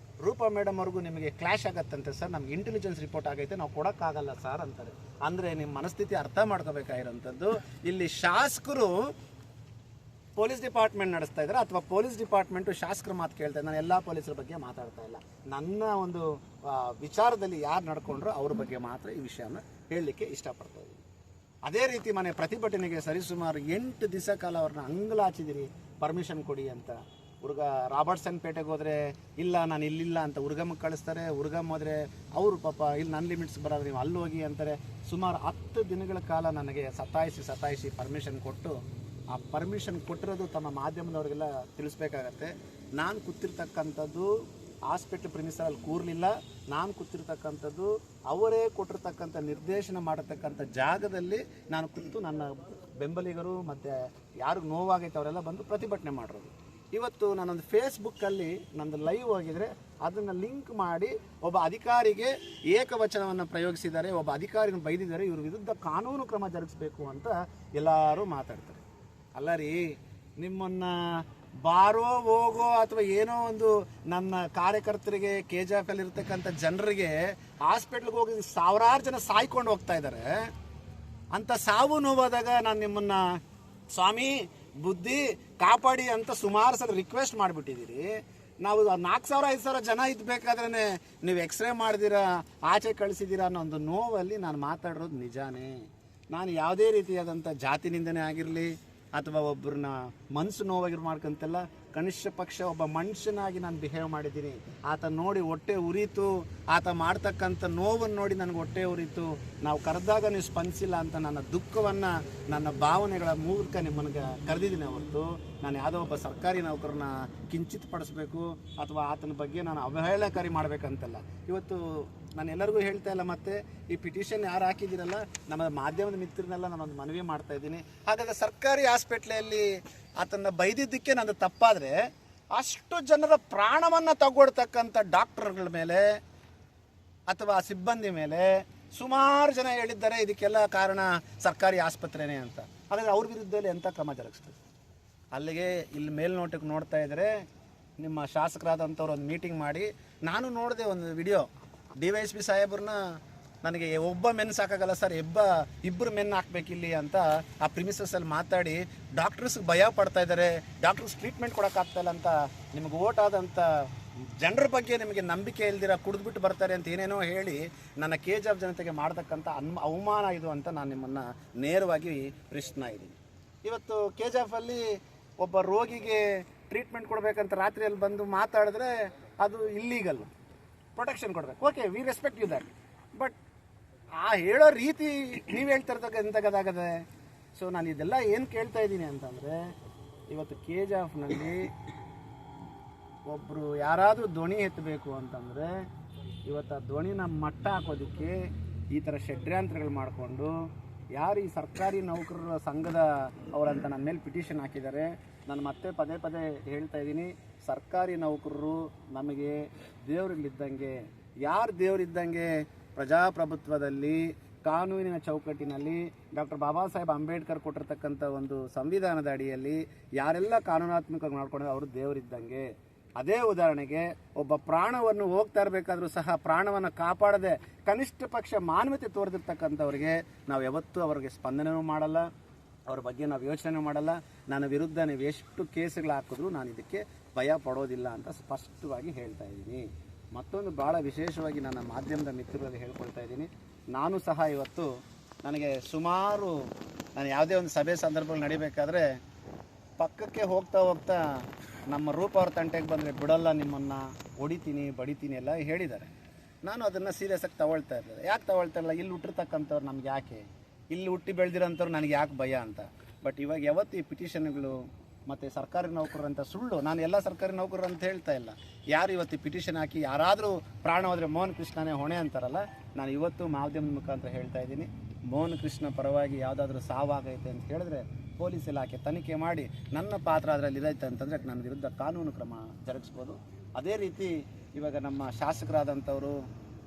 ರೂಪಾ ಮೇಡಮ್ ಅವ್ರಿಗೂ ನಿಮಗೆ ಕ್ಲಾಶ್ ಆಗತ್ತಂತೆ ಸರ್, ನಮ್ಗೆ ಇಂಟೆಲಿಜೆನ್ಸ್ ರಿಪೋರ್ಟ್ ಆಗೈತೆ, ನಾವು ಕೊಡೋಕ್ಕಾಗಲ್ಲ ಸರ್ ಅಂತಾರೆ. ಅಂದರೆ ನಿಮ್ಮ ಮನಸ್ಥಿತಿ ಅರ್ಥ ಮಾಡ್ಕೋಬೇಕಾಗಿರೋಂಥದ್ದು. ಇಲ್ಲಿ ಶಾಸಕರು ಪೊಲೀಸ್ ಡಿಪಾರ್ಟ್ಮೆಂಟ್ ನಡೆಸ್ತಾ ಇದ್ದಾರೆ ಅಥವಾ ಪೊಲೀಸ್ ಡಿಪಾರ್ಟ್ಮೆಂಟು ಶಾಸಕರ ಮಾತು ಕೇಳ್ತಾ ಇದ್ದಾರೆ. ನಾನು ಎಲ್ಲ ಪೊಲೀಸರ ಬಗ್ಗೆ ಮಾತಾಡ್ತಾ ಇಲ್ಲ, ನನ್ನ ಒಂದು ವಿಚಾರದಲ್ಲಿ ಯಾರು ನಡ್ಕೊಂಡ್ರೋ ಅವ್ರ ಬಗ್ಗೆ ಮಾತ್ರ ಈ ವಿಷಯನ ಹೇಳಲಿಕ್ಕೆ ಇಷ್ಟಪಡ್ತಾ ಇದ್ದೀನಿ. ಅದೇ ರೀತಿ ಮನೆ ಪ್ರತಿಭಟನೆಗೆ ಸರಿಸುಮಾರು 8 ದಿವಸ ಕಾಲ ಅವ್ರನ್ನ ಅಂಗಲಾಚಿದಿರಿ ಪರ್ಮಿಷನ್ ಕೊಡಿ ಅಂತ. ರಾಬರ್ಟ್ಸನ್ ಪೇಟೆಗೆ ಹೋದರೆ ಇಲ್ಲ ನಾನು ಇಲ್ಲಿಲ್ಲ ಅಂತ ಉರ್ಗಮ್ಗೆ ಕಳಿಸ್ತಾರೆ. ಉರ್ಗಮ್ ಹೋದರೆ ಅವರು ಪಾಪ ಇಲ್ಲಿ ನನ್ನ ಲಿಮಿಟ್ಸ್ ಬರೋದು, ನೀವು ಅಲ್ಲಿ ಹೋಗಿ ಅಂತಾರೆ. ಸುಮಾರು 10 ದಿನಗಳ ಕಾಲ ನನಗೆ ಸತಾಯಿಸಿ ಪರ್ಮಿಷನ್ ಕೊಟ್ಟು, ಆ ಪರ್ಮಿಷನ್ ಕೊಟ್ಟಿರೋದು ತಮ್ಮ ಮಾಧ್ಯಮದವ್ರಿಗೆಲ್ಲ ತಿಳಿಸ್ಬೇಕಾಗತ್ತೆ. ನಾನು ಕೂತಿರ್ತಕ್ಕಂಥದ್ದು ಹಾಸ್ಪಿಟ್ಲ್ ಪ್ರಿಮಿಸಲ್ಲಿ ಕೂರಲಿಲ್ಲ, ನಾನು ಕೂತಿರ್ತಕ್ಕಂಥದ್ದು ಅವರೇ ಕೊಟ್ಟಿರ್ತಕ್ಕಂಥ ನಿರ್ದೇಶನ ಮಾಡತಕ್ಕಂಥ ಜಾಗದಲ್ಲಿ ನಾನು ಕೂತು ನನ್ನ ಬೆಂಬಲಿಗರು ಮತ್ತು ಯಾರಿಗೆ ನೋವಾಗೈತೆ ಅವರೆಲ್ಲ ಬಂದು ಪ್ರತಿಭಟನೆ ಮಾಡಿರೋದು. ಇವತ್ತು ನಾನೊಂದು ಫೇಸ್ಬುಕ್ಕಲ್ಲಿ ನಂದು ಲೈವ್ ಹೋಗಿದ್ರೆ ಅದನ್ನು ಲಿಂಕ್ ಮಾಡಿ ಒಬ್ಬ ಅಧಿಕಾರಿಗೆ ಏಕವಚನವನ್ನು ಪ್ರಯೋಗಿಸಿದ್ದಾರೆ, ಒಬ್ಬ ಅಧಿಕಾರಿನ ಬೈದಿದ್ದಾರೆ, ಇವ್ರ ವಿರುದ್ಧ ಕಾನೂನು ಕ್ರಮ ಜರುಗಿಸಬೇಕು ಅಂತ ಎಲ್ಲರೂ ಮಾತಾಡ್ತಾರೆ. ಅಲ್ಲ ರೀ, ನಿಮ್ಮನ್ನು ಬಾರೋ ಹೋಗೋ ಅಥವಾ ಏನೋ ಒಂದು ನನ್ನ ಕಾರ್ಯಕರ್ತರಿಗೆ KJF ಅಲ್ಲಿ ಇರ್ತಕ್ಕಂಥ ಜನರಿಗೆ ಹಾಸ್ಪಿಟ್ಲಿಗೆ ಹೋಗಿ ಸಾವಿರಾರು ಜನ ಸಾಯ್ಕೊಂಡು ಹೋಗ್ತಾ ಇದ್ದಾರೆ. ಅಂಥ ಸಾವು ನೋವಾದಾಗ ನಾನು ನಿಮ್ಮನ್ನು ಸ್ವಾಮಿ ಬುದ್ಧಿ ಕಾಪಾಡಿ ಅಂತ ಸುಮಾರು ಸಲ ರಿಕ್ವೆಸ್ಟ್ ಮಾಡಿಬಿಟ್ಟಿದ್ದೀರಿ. ನಾವು 4,000 5,000 ಜನ ಇದ್ಬೇಕಾದ್ರೆ ನೀವು ಎಕ್ಸ್ರೇ ಮಾಡಿದಿರಾ, ಆಚೆ ಕಳಿಸಿದ್ದೀರಾ ಅನ್ನೋ ಒಂದು ನೋವಲ್ಲಿ ನಾನು ಮಾತಾಡಿರೋದು ನಿಜಾನೇ. ನಾನು ಯಾವುದೇ ರೀತಿಯಾದಂಥ ಜಾತಿ ನಿಂದನೆ ಆಗಿರಲಿ ಅಥವಾ ಒಬ್ಬರನ್ನ ಮನಸ್ಸು ನೋವಾಗಿ ಮಾಡ್ಕೊಂತೆಲ್ಲ, ಕನಿಷ್ಠ ಪಕ್ಷ ಒಬ್ಬ ಮನುಷ್ಯನಾಗಿ ನಾನು ಬಿಹೇವ್ ಮಾಡಿದ್ದೀನಿ. ಆತ ನೋಡಿ ಹೊಟ್ಟೆ ಉರಿತು, ಆತ ಮಾಡ್ತಕ್ಕಂಥ ನೋವನ್ನು ನೋಡಿ ನನಗೆ ಹೊಟ್ಟೆ ಉರಿತು. ನಾವು ಕರೆದಾಗ ನೀವು ಸ್ಪಂದಿಸಿಲ್ಲ ಅಂತ ನನ್ನ ದುಃಖವನ್ನು ನನ್ನ ಭಾವನೆಗಳ ಮೂಲಕ ನಿಮ್ಮನಿಗೆ ಕರೆದಿದ್ದೀನಿ ಹೊರತು ನಾನು ಯಾವುದೋ ಒಬ್ಬ ಸರ್ಕಾರಿ ನೌಕರನ್ನ ಕಿಂಚಿತ್ ಪಡಿಸ್ಬೇಕು ಅಥವಾ ಆತನ ಬಗ್ಗೆ ನಾನು ಅವಹೇಳನಕಾರಿ ಮಾಡಬೇಕಂತಲ್ಲ. ಇವತ್ತು ನಾನು ಎಲ್ಲರಿಗೂ ಹೇಳ್ತಾ ಇಲ್ಲ, ಮತ್ತು ಈ ಪಿಟಿಷನ್ ಯಾರು ಹಾಕಿದ್ದೀರಲ್ಲ ನಮ್ಮ ಮಾಧ್ಯಮದ ಮಿತ್ರನೆಲ್ಲ ನಾನೊಂದು ಮನವಿ ಮಾಡ್ತಾ ಇದ್ದೀನಿ. ಹಾಗಾದರೆ ಸರ್ಕಾರಿ ಹಾಸ್ಪಿಟ್ಲಲ್ಲಿ ಆತನ ಬೈದಿದ್ದಕ್ಕೆ ನಂದು ತಪ್ಪಾದರೆ ಅಷ್ಟು ಜನರ ಪ್ರಾಣವನ್ನು ತಗೊಳ್ತಕ್ಕಂಥ ಡಾಕ್ಟರ್ಗಳ ಮೇಲೆ ಅಥವಾ ಸಿಬ್ಬಂದಿ ಮೇಲೆ ಸುಮಾರು ಜನ ಹೇಳಿದ್ದಾರೆ ಇದಕ್ಕೆಲ್ಲ ಕಾರಣ ಸರ್ಕಾರಿ ಆಸ್ಪತ್ರೆನೇ ಅಂತ. ಹಾಗಾದರೆ ಅವ್ರ ವಿರುದ್ಧದಲ್ಲಿ ಎಂಥ ಕ್ರಮ ಜರುಗಿಸ್ತದೆ? ಅಲ್ಲಿಗೆ ಇಲ್ಲಿ ಮೇಲ್ನೋಟಕ್ಕೆ ನೋಡ್ತಾ ಇದ್ದರೆ ನಿಮ್ಮ ಶಾಸಕರಾದಂಥವ್ರು ಒಂದು ಮೀಟಿಂಗ್ ಮಾಡಿ, ನಾನು ನೋಡಿದೆ ಒಂದು ವಿಡಿಯೋ, DYSP ಸಾಹೇಬ್ರನ್ನ ನನಗೆ ಒಬ್ಬ ಮೆನ್ ಸಾಕಾಗಲ್ಲ ಸರ್, ಇಬ್ಬರು ಮೆನ್ ಹಾಕ್ಬೇಕಿಲ್ಲಿ ಅಂತ ಆ ಪ್ರಿಮಿಸಸ್ಸಲ್ಲಿ ಮಾತಾಡಿ ಡಾಕ್ಟರ್ಸ್ಗೆ ಭಯ ಪಡ್ತಾ ಇದ್ದಾರೆ, ಡಾಕ್ಟರ್ಸ್ ಟ್ರೀಟ್ಮೆಂಟ್ ಕೊಡೋಕ್ಕಾಗ್ತಾಯಿಲ್ಲ ಅಂತ ನಿಮ್ಗೆ ಓಟ್ ಆದಂಥ ಜನರ ಬಗ್ಗೆ ನಿಮಗೆ ನಂಬಿಕೆ ಇಲ್ದಿರ ಕುಡಿದ್ಬಿಟ್ಟು ಬರ್ತಾರೆ ಅಂತ ಏನೇನೋ ಹೇಳಿ ನನ್ನ KGF ಜನತೆಗೆ ಮಾಡ್ತಕ್ಕಂಥ ಅವಮಾನ ಇದು ಅಂತ ನಾನು ನಿಮ್ಮನ್ನು ನೇರವಾಗಿ ಪ್ರಶ್ನೆ ಇದ್ದೀನಿ. ಇವತ್ತು KGF-ಅಲ್ಲಿ ಒಬ್ಬ ರೋಗಿಗೆ ಟ್ರೀಟ್ಮೆಂಟ್ ಕೊಡಬೇಕಂತ ರಾತ್ರಿಯಲ್ಲಿ ಬಂದು ಮಾತಾಡಿದ್ರೆ ಅದು ಇಲ್ಲೀಗಲ್, ಪ್ರೊಟೆಕ್ಷನ್ ಕೊಡಬೇಕು. Okay, we respect you that. But ಆ ಹೇಳೋ ರೀತಿ ನೀವು ಹೇಳ್ತಿರ್ತಕ್ಕಂಥದ್ದಾಗದೆ. ಸೊ ನಾನು ಇದೆಲ್ಲ ಏನು ಕೇಳ್ತಾ ಇದ್ದೀನಿ ಅಂತಂದರೆ, ಇವತ್ತು KGF-ನಲ್ಲಿ ಒಬ್ಬರು ಯಾರಾದರೂ ಧ್ವನಿ ಎತ್ತಬೇಕು ಅಂತಂದರೆ ಇವತ್ತು ಆ ಧ್ವನಿನ ಮಟ್ಟ ಹಾಕೋದಕ್ಕೆ ಈ ಥರ ಷಡ್ಯಂತ್ರಗಳು ಮಾಡಿಕೊಂಡು ಯಾರು ಈ ಸರ್ಕಾರಿ ನೌಕರರ ಸಂಘದ ಅವರಂತ ನನ್ನ ಮೇಲೆ ಪಿಟಿಷನ್ ಹಾಕಿದ್ದಾರೆ. ನಾನು ಮತ್ತೆ ಪದೇ ಪದೇ ಹೇಳ್ತಾ ಇದ್ದೀನಿ, ಸರ್ಕಾರಿ ನೌಕರರು ನಮಗೆ ದೇವರಿಲ್ಲಿದ್ದಂಗೆ. ಯಾರು ದೇವರಿದ್ದಂಗೆ? ಪ್ರಜಾಪ್ರಭುತ್ವದಲ್ಲಿ ಕಾನೂನಿನ ಚೌಕಟ್ಟಿನಲ್ಲಿ ಡಾಕ್ಟರ್ ಬಾಬಾ ಸಾಹೇಬ್ ಅಂಬೇಡ್ಕರ್ ಕೊಟ್ಟಿರ್ತಕ್ಕಂಥ ಒಂದು ಸಂವಿಧಾನದ ಅಡಿಯಲ್ಲಿ ಯಾರೆಲ್ಲ ಕಾನೂನಾತ್ಮಕವಾಗಿ ಮಾಡ್ಕೊಂಡ್ರೆ ಅವರು ದೇವರಿದ್ದಂಗೆ. ಅದೇ ಉದಾಹರಣೆಗೆ ಒಬ್ಬ ಪ್ರಾಣವನ್ನು ಹೋಗ್ತಾ ಇರಬೇಕಾದ್ರೂ ಸಹ ಪ್ರಾಣವನ್ನು ಕಾಪಾಡದೆ ಕನಿಷ್ಠ ಪಕ್ಷ ಮಾನವತೆ ತೋರಿದಿರ್ತಕ್ಕಂಥವ್ರಿಗೆ ನಾವು ಯಾವತ್ತೂ ಅವ್ರಿಗೆ ಸ್ಪಂದನೆಯೂ ಮಾಡಲ್ಲ, ಅವ್ರ ಬಗ್ಗೆ ನಾವು ಯೋಚನೆ ಮಾಡಲ್ಲ. ನನ್ನ ವಿರುದ್ಧ ನೀವು ಎಷ್ಟು ಕೇಸುಗಳು ಹಾಕಿದ್ರೂ ನಾನು ಇದಕ್ಕೆ ಭಯ ಪಡೋದಿಲ್ಲ ಅಂತ ಸ್ಪಷ್ಟವಾಗಿ ಹೇಳ್ತಾ ಇದ್ದೀನಿ. ಮತ್ತೊಂದು ಭಾಳ ವಿಶೇಷವಾಗಿ ನನ್ನ ಮಾಧ್ಯಮದ ಮಿತ್ರರಲ್ಲಿ ಹೇಳ್ಕೊಳ್ತಾ ಇದ್ದೀನಿ, ನಾನು ಸಹ ಇವತ್ತು ನನಗೆ ಸುಮಾರು ನಾನು ಯಾವುದೇ ಒಂದು ಸಭೆ ಸಂದರ್ಭಗಳು ನಡಿಬೇಕಾದ್ರೆ ಪಕ್ಕಕ್ಕೆ ಹೋಗ್ತಾ ಹೋಗ್ತಾ ನಮ್ಮ ರೂಪ ಅವ್ರ ತಂಟೆಗೆ ಬಂದರೆ ಬಿಡಲ್ಲ, ನಿಮ್ಮನ್ನು ಹೊಡಿತೀನಿ ಬಡಿತೀನಿ ಎಲ್ಲ ಹೇಳಿದ್ದಾರೆ. ನಾನು ಅದನ್ನು ಸೀರಿಯಸ್ಸಾಗಿ ತಗೊಳ್ತಾ ಇರಲಿಲ್ಲ. ಯಾಕೆ ತಗೊಳ್ತಾ ಇಲ್ಲ? ಇಲ್ಲಿ ಹುಟ್ಟಿರ್ತಕ್ಕಂಥವ್ರು ನಮ್ಗೆ ಯಾಕೆ, ಇಲ್ಲಿ ಹುಟ್ಟಿ ಬೆಳೆದಿರೋಂಥವ್ರು ನನಗೆ ಯಾಕೆ ಭಯ ಅಂತ. ಬಟ್ ಇವಾಗ ಯಾವತ್ತು ಈ ಪಿಟಿಷನ್ಗಳು ಮತ್ತು ಸರ್ಕಾರಿ ನೌಕರರು ಅಂತ ಸುಳ್ಳು, ನಾನು ಎಲ್ಲ ಸರ್ಕಾರಿ ನೌಕರರು ಅಂತ ಹೇಳ್ತಾ ಇಲ್ಲ. ಯಾರು ಇವತ್ತು ಪಿಟಿಷನ್ ಹಾಕಿ ಯಾರಾದರೂ ಪ್ರಾಣ ಹೋದರೆ ಮೋಹನ್ ಕೃಷ್ಣನೇ ಹೊಣೆ ಅಂತಾರಲ್ಲ, ನಾನು ಇವತ್ತು ಮಾಧ್ಯಮದ ಮುಖಾಂತರ ಹೇಳ್ತಾ ಇದ್ದೀನಿ, ಮೋಹನ್ ಕೃಷ್ಣ ಪರವಾಗಿ ಯಾವುದಾದ್ರೂ ಸಾವಾಗೈತೆ ಅಂತ ಹೇಳಿದ್ರೆ ಪೊಲೀಸ್ ಇಲಾಖೆ ತನಿಖೆ ಮಾಡಿ ನನ್ನ ಪಾತ್ರ ಅದರಲ್ಲಿ ಇರೈತೆ ಅಂತಂದರೆ ನನ್ನ ವಿರುದ್ಧ ಕಾನೂನು ಕ್ರಮ ಜರುಗಿಸ್ಬೋದು. ಅದೇ ರೀತಿ ಇವಾಗ ನಮ್ಮ ಶಾಸಕರಾದಂಥವರು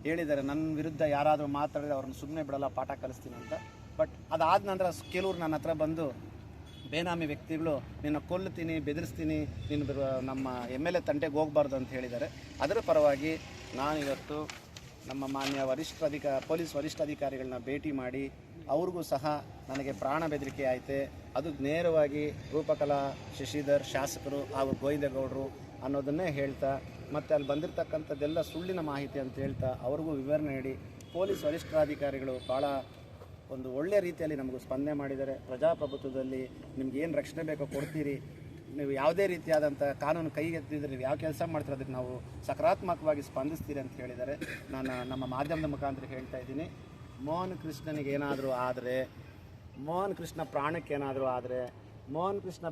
ಹೇಳಿದ್ದಾರೆ, ನನ್ನ ವಿರುದ್ಧ ಯಾರಾದರೂ ಮಾತಾಡಿದ್ರೆ ಅವ್ರನ್ನ ಸುಮ್ಮನೆ ಬಿಡಲ್ಲ, ಪಾಠ ಕಲಿಸ್ತೀನಿ ಅಂತ. ಬಟ್ ಅದಾದ ನಂತರ ಕೆಲವರು ನನ್ನ ಹತ್ರ ಬಂದು ಬೇನಾಮಿ ವ್ಯಕ್ತಿಗಳು ನಿನ್ನ ಕೊಲ್ಲುತ್ತೀನಿ, ಬೆದರಿಸ್ತೀನಿ, ನಿನ್ನ ನಮ್ಮ MLA ತಂಟೆಗೆ ಹೋಗಬಾರ್ದು ಅಂತ ಹೇಳಿದ್ದಾರೆ. ಅದರ ಪರವಾಗಿ ನಾನಿವತ್ತು ನಮ್ಮ ಮಾನ್ಯ ಪೊಲೀಸ್ ವರಿಷ್ಠಾಧಿಕಾರಿಗಳನ್ನ ಭೇಟಿ ಮಾಡಿ ಅವ್ರಿಗೂ ಸಹ ನನಗೆ ಪ್ರಾಣ ಬೆದರಿಕೆ ಐತೆ, ಅದು ನೇರವಾಗಿ ರೂಪಕಲಾ ಶಶಿಧರ್ ಶಾಸಕರು ಹಾಗೂ ಗೋವಿಂದೇಗೌಡರು ಅನ್ನೋದನ್ನೇ ಹೇಳ್ತಾ, ಮತ್ತು ಅಲ್ಲಿ ಬಂದಿರತಕ್ಕಂಥದ್ದೆಲ್ಲ ಸುಳ್ಳಿನ ಮಾಹಿತಿ ಅಂತ ಹೇಳ್ತಾ ಅವ್ರಿಗೂ ವಿವರಣೆ ನೀಡಿ ಪೊಲೀಸ್ ವರಿಷ್ಠಾಧಿಕಾರಿಗಳು ಭಾಳ ಒಂದು ಒಳ್ಳೆಯ ರೀತಿಯಲ್ಲಿ ನಮಗೂ ಸ್ಪಂದನೆ ಮಾಡಿದ್ದಾರೆ. ಪ್ರಜಾಪ್ರಭುತ್ವದಲ್ಲಿ ನಿಮ್ಗೆ ಏನು ರಕ್ಷಣೆ ಬೇಕೋ ಕೊಡ್ತೀರಿ, ನೀವು ಯಾವುದೇ ರೀತಿಯಾದಂಥ ಕಾನೂನು ಕೈಗೆತ್ತಿದ್ರೆ ನೀವು ಯಾವ ಕೆಲಸ ಮಾಡ್ತೀರ ಅದಕ್ಕೆ ನಾವು ಸಕಾರಾತ್ಮಕವಾಗಿ ಸ್ಪಂದಿಸ್ತೀರಿ ಅಂತ ಹೇಳಿದ್ದಾರೆ. ನಾನು ನಮ್ಮ ಮಾಧ್ಯಮದ ಮುಖಾಂತರ ಹೇಳ್ತಾ ಇದ್ದೀನಿ, ಮೋಹನ್ ಕೃಷ್ಣನಿಗೆ ಏನಾದರೂ ಆದರೆ, ಮೋಹನ್ ಕೃಷ್ಣ ಪ್ರಾಣಕ್ಕೆ ಏನಾದರೂ ಆದರೆ, ಮೋಹನ್ ಕೃಷ್ಣ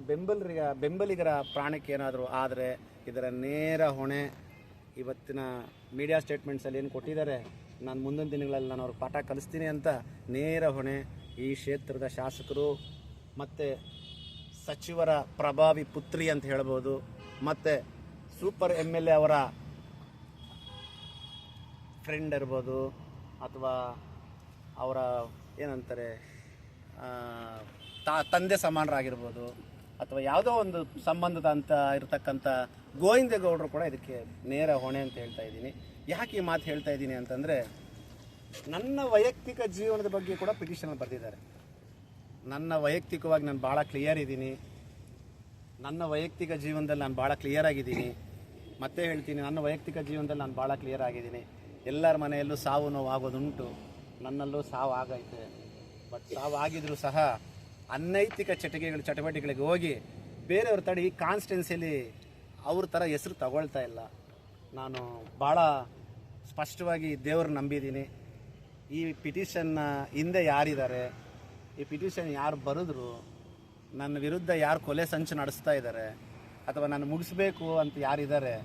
ಬೆಂಬಲಿಗರ ಪ್ರಾಣಕ್ಕೆ ಏನಾದರೂ ಆದರೆ ಇದರ ನೇರ ಹೊಣೆ ಇವತ್ತಿನ ಮೀಡಿಯಾ ಸ್ಟೇಟ್ಮೆಂಟ್ಸಲ್ಲಿ ಏನು ಕೊಟ್ಟಿದ್ದಾರೆ, ನಾನು ಮುಂದಿನ ದಿನಗಳಲ್ಲಿ ನಾನು ಅವ್ರಿಗೆ ಪಾಠ ಕಲಿಸ್ತೀನಿ ಅಂತ ನೇರ ಹೊಣೆ ಈ ಕ್ಷೇತ್ರದ ಶಾಸಕರು ಮತ್ತು ಸಚಿವರ ಪ್ರಭಾವಿ ಪುತ್ರಿ ಅಂತ ಹೇಳ್ಬೋದು, ಮತ್ತು ಸೂಪರ್ MLA ಅವರ ಫ್ರೆಂಡ್ ಇರ್ಬೋದು, ಅಥವಾ ಅವರ ಏನಂತಾರೆ ತಂದೆ ಸಮಾನರಾಗಿರ್ಬೋದು, ಅಥವಾ ಯಾವುದೋ ಒಂದು ಸಂಬಂಧದ ಅಂತ ಇರತಕ್ಕಂಥ ಗೋವಿಂದೇಗೌಡರು ಕೂಡ ಇದಕ್ಕೆ ನೇರ ಹೊಣೆ ಅಂತ ಹೇಳ್ತಾ ಇದ್ದೀನಿ. ಯಾಕೆ ಈ ಮಾತು ಹೇಳ್ತಾ ಇದ್ದೀನಿ ಅಂತಂದರೆ, ನನ್ನ ವೈಯಕ್ತಿಕ ಜೀವನದ ಬಗ್ಗೆ ಕೂಡ ಪಿಟಿಷನ್ ಬರೆದಿದ್ದಾರೆ. ನನ್ನ ವೈಯಕ್ತಿಕವಾಗಿ ನಾನು ಭಾಳ ಕ್ಲಿಯರ್ ಇದ್ದೀನಿ, ನನ್ನ ವೈಯಕ್ತಿಕ ಜೀವನದಲ್ಲಿ ನಾನು ಭಾಳ ಕ್ಲಿಯರ್ ಆಗಿದ್ದೀನಿ. ಮತ್ತೆ ಹೇಳ್ತೀನಿ, ನನ್ನ ವೈಯಕ್ತಿಕ ಜೀವನದಲ್ಲಿ ನಾನು ಭಾಳ ಕ್ಲಿಯರ್ ಆಗಿದ್ದೀನಿ. ಎಲ್ಲರ ಮನೆಯಲ್ಲೂ ಸಾವು ನೋವು ಆಗೋದುಂಟು, ನನ್ನಲ್ಲೂ ಸಾವು ಆಗೈತೆ. ಬಟ್ ಸಾವು ಆಗಿದ್ರೂ ಸಹ ಅನೈತಿಕ ಚಟುವಟಿಕೆಗಳಿಗೆ ಹೋಗಿ ಬೇರೆಯವ್ರ ತಡೆ ಈ ಕಾನ್ಸ್ಟಿಟ್ಯೂನ್ಸಿಯಲ್ಲಿ ಅವ್ರ ಥರ ಹೆಸರು ತಗೊಳ್ತಾ ಇಲ್ಲ. ನಾನು ಭಾಳ ಸ್ಪಷ್ಟವಾಗಿ ದೇವ್ರ ನಂಬಿದ್ದೀನಿ. ಈ ಪಿಟಿಷನ್ನ ಹಿಂದೆ ಯಾರಿದ್ದಾರೆ, ಈ ಪಿಟಿಷನ್ ಯಾರು ಬರೆದ್ರು, ನನ್ನ ವಿರುದ್ಧ ಯಾರು ಕೊಲೆ ಸಂಚು ನಡೆಸ್ತಾ ಇದ್ದಾರೆ, ಅಥವಾ ನಾನು ಮುಗಿಸ್ಬೇಕು ಅಂತ ಯಾರಿದ್ದಾರೆ,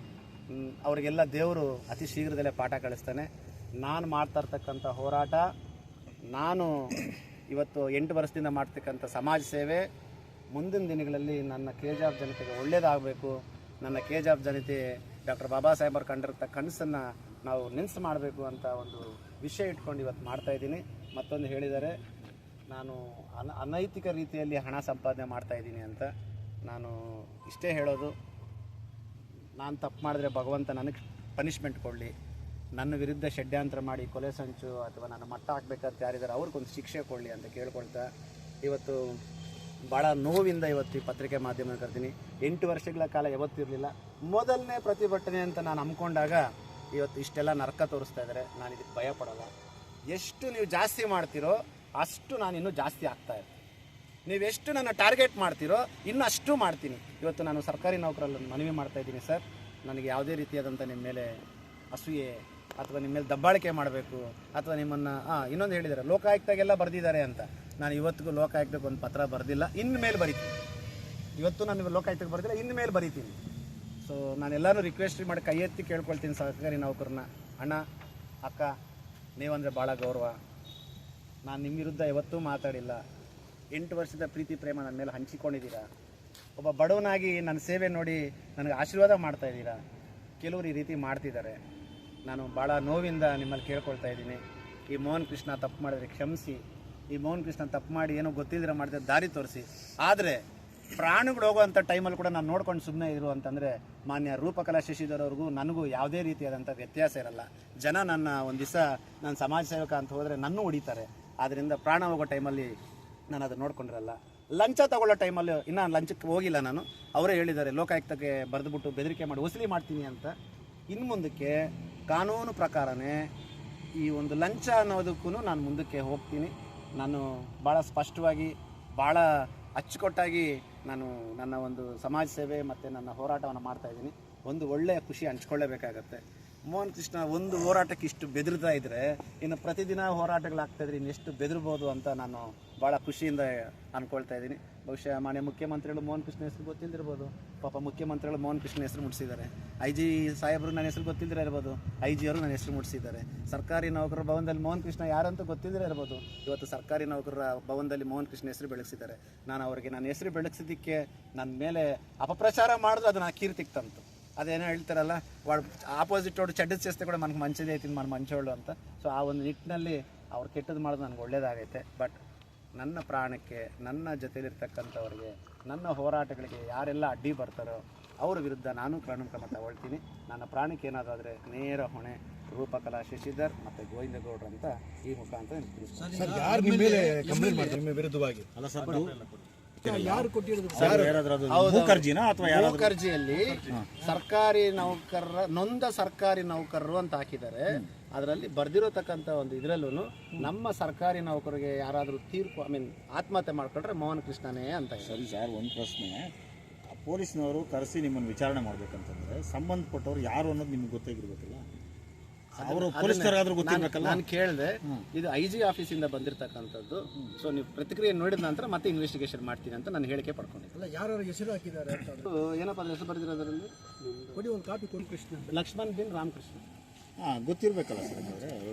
ಅವರಿಗೆಲ್ಲ ದೇವರು ಅತಿ ಶೀಘ್ರದಲ್ಲೇ ಪಾಠ ಕಳಿಸ್ತಾನೆ. ನಾನು ಮಾಡ್ತಾ ಇರ್ತಕ್ಕಂಥ ಹೋರಾಟ, ನಾನು ಇವತ್ತು 8 ವರ್ಷದಿಂದ ಮಾಡ್ತಕ್ಕಂಥ ಸಮಾಜ ಸೇವೆ ಮುಂದಿನ ದಿನಗಳಲ್ಲಿ ನನ್ನ KGF ಜನತೆಗೆ ಒಳ್ಳೆಯದಾಗಬೇಕು. ನನ್ನ KGF ಜನತೆ ಡಾಕ್ಟರ್ ಬಾಬಾ ಸಾಹೇಬರು ಕಂಡಿರ್ತ ಕನಸನ್ನು ನಾವು ನೆನೆಸು ಮಾಡಬೇಕು ಅಂತ ಒಂದು ವಿಷಯ ಇಟ್ಕೊಂಡು ಇವತ್ತು ಮಾಡ್ತಾಯಿದ್ದೀನಿ. ಮತ್ತೊಂದು ಹೇಳಿದ್ದಾರೆ, ನಾನು ಅನೈತಿಕ ರೀತಿಯಲ್ಲಿ ಹಣ ಸಂಪಾದನೆ ಮಾಡ್ತಾಯಿದ್ದೀನಿ ಅಂತ. ನಾನು ಇಷ್ಟೇ ಹೇಳೋದು, ನಾನು ತಪ್ಪು ಮಾಡಿದ್ರೆ ಭಗವಂತ ನನಗೆ ಪನಿಷ್ಮೆಂಟ್ ಕೊಡಲಿ, ನನ್ನ ವಿರುದ್ಧ ಷಡ್ಯಂತ್ರ ಮಾಡಿ ಕೊಲೆ ಸಂಚು ಅಥವಾ ನನ್ನ ಮಟ್ಟ ಹಾಕಬೇಕಂತ ಯಾರಿದ್ದಾರೆ ಅವ್ರಿಗೊಂದು ಶಿಕ್ಷೆ ಕೊಡಲಿ ಅಂತ ಕೇಳ್ಕೊಳ್ತಾ, ಇವತ್ತು ಭಾಳ ನೋವಿಂದ ಇವತ್ತು ಈ ಪತ್ರಿಕೆ ಮಾಧ್ಯಮ ಕರ್ತೀನಿ. 8 ವರ್ಷಗಳ ಕಾಲ ಯಾವತ್ತಿರಲಿಲ್ಲ. ಮೊದಲನೇ ಪ್ರತಿಭಟನೆ ಅಂತ ನಾನು ಅಂದ್ಕೊಂಡಾಗ ಇವತ್ತು ಇಷ್ಟೆಲ್ಲ ನರಕ ತೋರಿಸ್ತಾ ಇದ್ದಾರೆ. ನಾನು ಇದಕ್ಕೆ ಭಯ ಪಡಲ್ಲ. ಎಷ್ಟು ನೀವು ಜಾಸ್ತಿ ಮಾಡ್ತೀರೋ ಅಷ್ಟು ನಾನು ಇನ್ನೂ ಜಾಸ್ತಿ ಆಗ್ತಾ ಇರ್ತೀನಿ. ನೀವೆಷ್ಟು ನನ್ನ ಟಾರ್ಗೆಟ್ ಮಾಡ್ತೀರೋ ಇನ್ನೂ ಅಷ್ಟು ಮಾಡ್ತೀನಿ. ಇವತ್ತು ನಾನು ಸರ್ಕಾರಿ ನೌಕರಲ್ಲಿ ಮನವಿ ಮಾಡ್ತಾಯಿದ್ದೀನಿ, ಸರ್ ನನಗೆ ಯಾವುದೇ ರೀತಿಯಾದಂಥ ನಿಮ್ಮ ಮೇಲೆ ಅಸೂಯೆ ಅಥವಾ ನಿಮ್ಮ ಮೇಲೆ ದಬ್ಬಾಳಿಕೆ ಮಾಡಬೇಕು ಅಥವಾ ನಿಮ್ಮನ್ನು ಇನ್ನೊಂದು ಹೇಳಿದ್ದಾರೆ ಲೋಕಾಯುಕ್ತಾಗೆಲ್ಲ ಬರೆದಿದ್ದಾರೆ ಅಂತ. ನಾನು ಇವತ್ತಿಗೂ ಲೋಕಾಯುಕ್ತಕ್ಕೆ ಒಂದು ಪತ್ರ ಬರೆದಿಲ್ಲ, ಇನ್ನು ಮೇಲೆ ಬರಿತೀನಿ. ಇವತ್ತು ನಾನು ಲೋಕಾಯುಕ್ತಕ್ಕೆ ಬರೆದಿಲ್ಲ, ಇನ್ನು ಮೇಲೆ ಬರಿತೀನಿ. ಸೊ ನಾನೆಲ್ಲರೂ ರಿಕ್ವೆಸ್ಟ್ ಮಾಡಿ ಕೈ ಎತ್ತಿ ಕೇಳ್ಕೊಳ್ತೀನಿ ಸರ್ಕಾರಿ ನೌಕರನ್ನ, ಅಣ್ಣ ಅಕ್ಕ ನೀವಂದರೆ ಭಾಳ ಗೌರವ. ನಾನು ನಿಮ್ಮ ವಿರುದ್ಧ ಯಾವತ್ತೂ ಮಾತಾಡಿಲ್ಲ. 8 ವರ್ಷದ ಪ್ರೀತಿ ಪ್ರೇಮ ನನ್ನ ಮೇಲೆ ಹಂಚಿಕೊಂಡಿದ್ದೀರಾ. ಒಬ್ಬ ಬಡವನಾಗಿ ನನ್ನ ಸೇವೆ ನೋಡಿ ನನಗೆ ಆಶೀರ್ವಾದ ಮಾಡ್ತಾಯಿದ್ದೀರಾ. ಕೆಲವರು ಈ ರೀತಿ ಮಾಡ್ತಿದ್ದಾರೆ. ನಾನು ಭಾಳ ನೋವಿಂದ ನಿಮ್ಮಲ್ಲಿ ಕೇಳ್ಕೊಳ್ತಾ ಇದ್ದೀನಿ, ಈ ಮೋಹನ್ ಕೃಷ್ಣ ತಪ್ಪು ಮಾಡಿದ್ರೆ ಕ್ಷಮಿಸಿ. ಈ ಮೋಹನ್ ಕೃಷ್ಣ ತಪ್ಪು ಮಾಡಿ ಏನೋ ಗೊತ್ತಿಲ್ಲದ್ರೆ ಮಾಡಿದ್ರೆ ದಾರಿ ತೋರಿಸಿ. ಆದರೆ ಪ್ರಾಣಿಗಳು ಹೋಗೋವಂಥ ಟೈಮಲ್ಲಿ ಕೂಡ ನಾನು ನೋಡ್ಕೊಂಡು ಸುಮ್ಮನೆ ಇರು ಅಂತಂದರೆ ಮಾನ್ಯ ರೂಪಕಲಾ ಶಶಿಧರ್ ಅವ್ರಿಗೂ ನನಗೂ ಯಾವುದೇ ರೀತಿಯಾದಂಥ ವ್ಯತ್ಯಾಸ ಇರಲ್ಲ. ಜನ ನನ್ನ ಒಂದು ದಿವಸ ನಾನು ಸಮಾಜ ಸೇವಕ ಅಂತ ಹೋದರೆ ನನ್ನೂ ಹೊಡಿತಾರೆ. ಆದ್ದರಿಂದ ಪ್ರಾಣ ಹೋಗೋ ಟೈಮಲ್ಲಿ ನಾನು ಅದು ನೋಡ್ಕೊಂಡಿರಲ್ಲ. ಲಂಚ ತಗೊಳ್ಳೋ ಟೈಮಲ್ಲಿ ಇನ್ನೂ ಲಂಚಕ್ಕೆ ಹೋಗಿಲ್ಲ ನಾನು. ಅವರೇ ಹೇಳಿದ್ದಾರೆ ಲೋಕಾಯುಕ್ತಕ್ಕೆ ಬರೆದುಬಿಟ್ಟು ಬೆದರಿಕೆ ಮಾಡಿ ವಸೂಲಿ ಮಾಡ್ತೀನಿ ಅಂತ. ಇನ್ನು ಮುಂದಕ್ಕೆ ಕಾನೂನು ಪ್ರಕಾರನೇ ಈ ಒಂದು ಲಂಚ ಅನ್ನೋದಕ್ಕೂ ನಾನು ಮುಂದಕ್ಕೆ ಹೋಗ್ತೀನಿ. ನಾನು ಭಾಳ ಸ್ಪಷ್ಟವಾಗಿ ಭಾಳ ಅಚ್ಚುಕಟ್ಟಾಗಿ ನಾನು ನನ್ನ ಒಂದು ಸಮಾಜ ಸೇವೆ ಮತ್ತು ನನ್ನ ಹೋರಾಟವನ್ನು ಮಾಡ್ತಾಯಿದ್ದೀನಿ. ಒಂದು ಒಳ್ಳೆಯ ಖುಷಿ ಹಂಚ್ಕೊಳ್ಳೇಬೇಕಾಗತ್ತೆ. ಮೋಹನ್ ಕೃಷ್ಣ ಒಂದು ಹೋರಾಟಕ್ಕೆ ಇಷ್ಟು ಬೆದರ್ತಾ ಇದ್ದರೆ ಇನ್ನು ಪ್ರತಿದಿನ ಹೋರಾಟಗಳಾಗ್ತಾಯಿದ್ರೆ ಇನ್ನೆಷ್ಟು ಬೆದರ್ಬೋದು ಅಂತ ನಾನು ಭಾಳ ಖುಷಿಯಿಂದ ಅಂದ್ಕೊಳ್ತಾ ಇದ್ದೀನಿ. ಬಹುಶಃ ಮಾನ್ಯ ಮುಖ್ಯಮಂತ್ರಿಗಳು ಮೋಹನ್ ಕೃಷ್ಣ ಹೆಸರು ಗೊತ್ತಿಲ್ಲದಿರ್ಬೋದು. ಪಾಪ ಮುಖ್ಯಮಂತ್ರಿಗಳು ಮೋಹನ್ ಕೃಷ್ಣ ಹೆಸರು ಮುಟ್ಟಿಸಿದ್ದಾರೆ. IG ಸಾಹೇಬರು ನನ್ನ ಹೆಸರು ಗೊತ್ತಿಲ್ಲದೇ ಇರ್ಬೋದು, IG ಅವರು ನನ್ನ ಹೆಸರು ಮುಟ್ಟಿಸಿದ್ದಾರೆ. ಸರ್ಕಾರಿ ನೌಕರರ ಭವನದಲ್ಲಿ ಮೋಹನ್ ಕೃಷ್ಣ ಯಾರಂತೂ ಗೊತ್ತಿಲ್ಲದೇ ಇರ್ಬೋದು. ಇವತ್ತು ಸರ್ಕಾರಿ ನೌಕರರ ಭವನದಲ್ಲಿ ಮೋಹನ್ ಕೃಷ್ಣ ಹೆಸರು ಬೆಳೆಸಿದ್ದಾರೆ. ನಾನು ಅವರಿಗೆ ನನ್ನ ಹೆಸರು ಬೆಳೆಸಿದ್ದಕ್ಕೆ ನನ್ನ ಮೇಲೆ ಅಪಪ್ರಚಾರ ಮಾಡಿದ್ರು ಅದು ನಾನು ಕೀರ್ತಿಗೆ ತಂತು. ಅದೇನೋ ಹೇಳ್ತಾರಲ್ಲ, ಆಪೋಸಿಟ್ ಅವ್ರು ಚಡ್ಡದ చేస్తే ಕೂಡ ನನಗೆ ಮಂಚದೇ ಐತಿ ನಾನು ಮಂಚೋಳು ಅಂತ. ಸೊ ಆ ಒಂದು ನಿಟ್ಟಿನಲ್ಲಿ ಅವ್ರು ಕೆಟ್ಟದ್ದು ಮಾಡೋದು ನನಗೆ ಒಳ್ಳೇದಾಗೈತೆ. ಬಟ್ ನನ್ನ ಪ್ರಾಣಕ್ಕೆ, ನನ್ನ ಜೊತೆಲಿರ್ತಕ್ಕಂಥವ್ರಿಗೆ, ನನ್ನ ಹೋರಾಟಗಳಿಗೆ ಯಾರೆಲ್ಲ ಅಡ್ಡಿ ಬರ್ತಾರೋ ಅವ್ರ ವಿರುದ್ಧ ನಾನು ಕಾನೂನು ಕ್ರಮ ತಗೊಳ್ತೀನಿ. ನನ್ನ ಪ್ರಾಣಕ್ಕೆ ಏನಾದಾದರೆ ನೇರ ಹೊಣೆ ರೂಪಕಲಾ ಶಶಿಧರ್ ಮತ್ತು ಗೋವಿಂದಗೌಡರು ಅಂತ ಈ ಮುಖಾಂತರ ಭೂಕರ್ಜಿಯಲ್ಲಿ ಸರ್ಕಾರಿ ನೌಕರರ ನೊಂದ ಸರ್ಕಾರಿ ನೌಕರರು ಅಂತ ಹಾಕಿದ್ದಾರೆ. ಅದರಲ್ಲಿ ಬರ್ದಿರೋತಕ್ಕಂಥ ಒಂದು ಇದರಲ್ಲೂ ನಮ್ಮ ಸರ್ಕಾರಿ ನೌಕರಿಗೆ ಯಾರಾದರೂ ತೀರ್ಪು ಆತ್ಮಹತ್ಯೆ ಮಾಡ್ಕೊಂಡ್ರೆ ಮೋಹನ್ ಕೃಷ್ಣನೇ ಅಂತ. ಸರಿ ಸರ್, ಒಂದು ಪ್ರಶ್ನೆ. ಪೊಲೀಸ್ನವರು ಕರೆಸಿ ನಿಮ್ಮನ್ನು ವಿಚಾರಣೆ ಮಾಡ್ಬೇಕಂತಂದ್ರೆ ಸಂಬಂಧಪಟ್ಟವ್ರು ಯಾರು ಅನ್ನೋದು ನಿಮ್ಗೆ ಗೊತ್ತಾಗಿರ್ಬೇಕಲ್ಲ. ಅವರು ಪೊಲೀಸರಾದ್ರೂ ಗೊತ್ತಿರಬೇಕಲ್ಲ. ನಾನು ಕೇಳಿದೆ, ಇದು IG ಆಫೀಸಿಂದ ಬಂದಿರತಕ್ಕಂಥದ್ದು. ಸೊ ನೀವು ಪ್ರತಿಕ್ರಿಯೆ ನೋಡಿದ ನಂತರ ಮತ್ತೆ ಇನ್ವೆಸ್ಟಿಗೇಷನ್ ಮಾಡ್ತೀನಿ ಅಂತ ನಾನು ಹೇಳಿಕೆ ಪಡ್ಕೊಂಡಿದ್ದೆ. ಯಾರು ಹೆಸರು ಹಾಕಿದ್ದಾರೆ ಏನಪ್ಪ ಹೆಸರು ಬರ್ದಿರೋದ್ರಲ್ಲಿ ಒಂದು ಕಾಪಿ ಕೊಡಿ. ಕೃಷ್ಣ ಲಕ್ಷ್ಮಣ್ ಬಿನ್ ರಾಮಕೃಷ್ಣ ಗೊತ್ತಿರಬೇಕಲ್ಲ ಸರ್.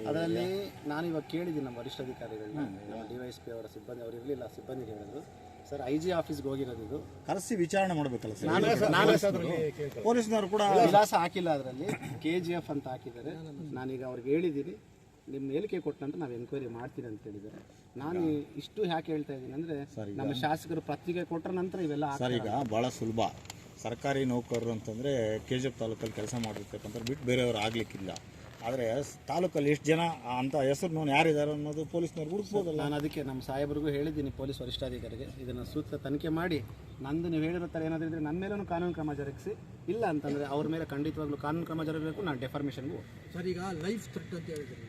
ಅದರಲ್ಲಿ ನಾನು ಇವಾಗ ಕೇಳಿದ್ದೀನಿ ನಮ್ಮ ವರಿಷ್ಠಾಧಿಕಾರಿಗಳನ್ನ, ನಮ್ಮ DYSP ಅವರ ಸಿಬ್ಬಂದಿ ಅವರು ಇರಲಿಲ್ಲ, ಸಿಬ್ಬಂದಿ ಹೇಳಿದ್ರು ಸರ್ IG ಆಫೀಸ್ಗೆ ಹೋಗಿರೋದು, ಇದು ಕರೆಸಿ ವಿಚಾರಣೆ ಮಾಡಬೇಕಲ್ಲ ಸರ್. ಪೊಲೀಸ್ನವರು ಕೂಡ ವಿಳಾಸ ಹಾಕಿಲ್ಲ, ಅದರಲ್ಲಿ KGF ಅಂತ ಹಾಕಿದ್ದಾರೆ. ನಾನೀಗ ಅವ್ರಿಗೆ ಹೇಳಿದ್ದೀನಿ, ನಿಮ್ಮ ಹೇಳಿಕೆ ಕೊಟ್ಟ ನಂತರ ನಾವು ಎನ್ಕ್ವೈರಿ ಮಾಡ್ತೀನಿ ಅಂತ ಹೇಳಿದ್ದಾರೆ. ನಾನು ಇಷ್ಟು ಯಾಕೆ ಹೇಳ್ತಾ ಇದ್ದೀನಿ ಅಂದರೆ ನಮ್ಮ ಶಾಸಕರು ಪತ್ರಿಕೆ ಕೊಟ್ಟರ ನಂತರ ಇವೆಲ್ಲ ಸರ್. ಈಗ ಭಾಳ ಸುಲಭ. ಸರ್ಕಾರಿ ನೌಕರರು ಅಂತಂದರೆ KGF ತಾಲೂಕಲ್ಲಿ ಕೆಲಸ ಮಾಡಿರ್ತಕ್ಕಂಥ ಬಿಟ್ಟು ಬೇರೆಯವರು ಆಗಲಿಕ್ಕಿಲ್ಲ. ಆದರೆ ತಾಲೂಕಲ್ಲಿ ಎಷ್ಟು ಜನ ಅಂತ ಹೆಸರು ನೋಡಿ ಯಾರಿದ್ದಾರೆ ಅನ್ನೋದು ಪೊಲೀಸ್ನವ್ರು ಹುಡುಕ್ಬೋದಲ್ಲ. ನಾನು ಅದಕ್ಕೆ ನಮ್ಮ ಸಾಹೇಬ್ರಿಗೂ ಹೇಳಿದ್ದೀನಿ, ಪೊಲೀಸ್ ವರಿಷ್ಠಾಧಿಕಾರಿಗೆ ಇದನ್ನು ಸೂಕ್ತ ತನಿಖೆ ಮಾಡಿ ನಂದು ನೀವು ಹೇಳಿರೋ ಥರ ಏನಾದರೂ ಇದ್ದರೆ ನನ್ನ ಮೇಲೂ ಕಾನೂನು ಕ್ರಮ ಜರುಗಿಸಿ, ಇಲ್ಲ ಅಂತಂದರೆ ಅವ್ರ ಮೇಲೆ ಖಂಡಿತವಾಗ್ಲೂ ಕಾನೂನು ಕ್ರಮ ಜರುಗಬೇಕು. ನಾನು ಡೆಫಾರ್ಮೇಷನ್ಗೂ ಸರ್. ಈಗ ಲೈಫ್ ಥ್ರೆಟ್ ಅಂತ ಹೇಳಿದ್ರಲ್ಲ,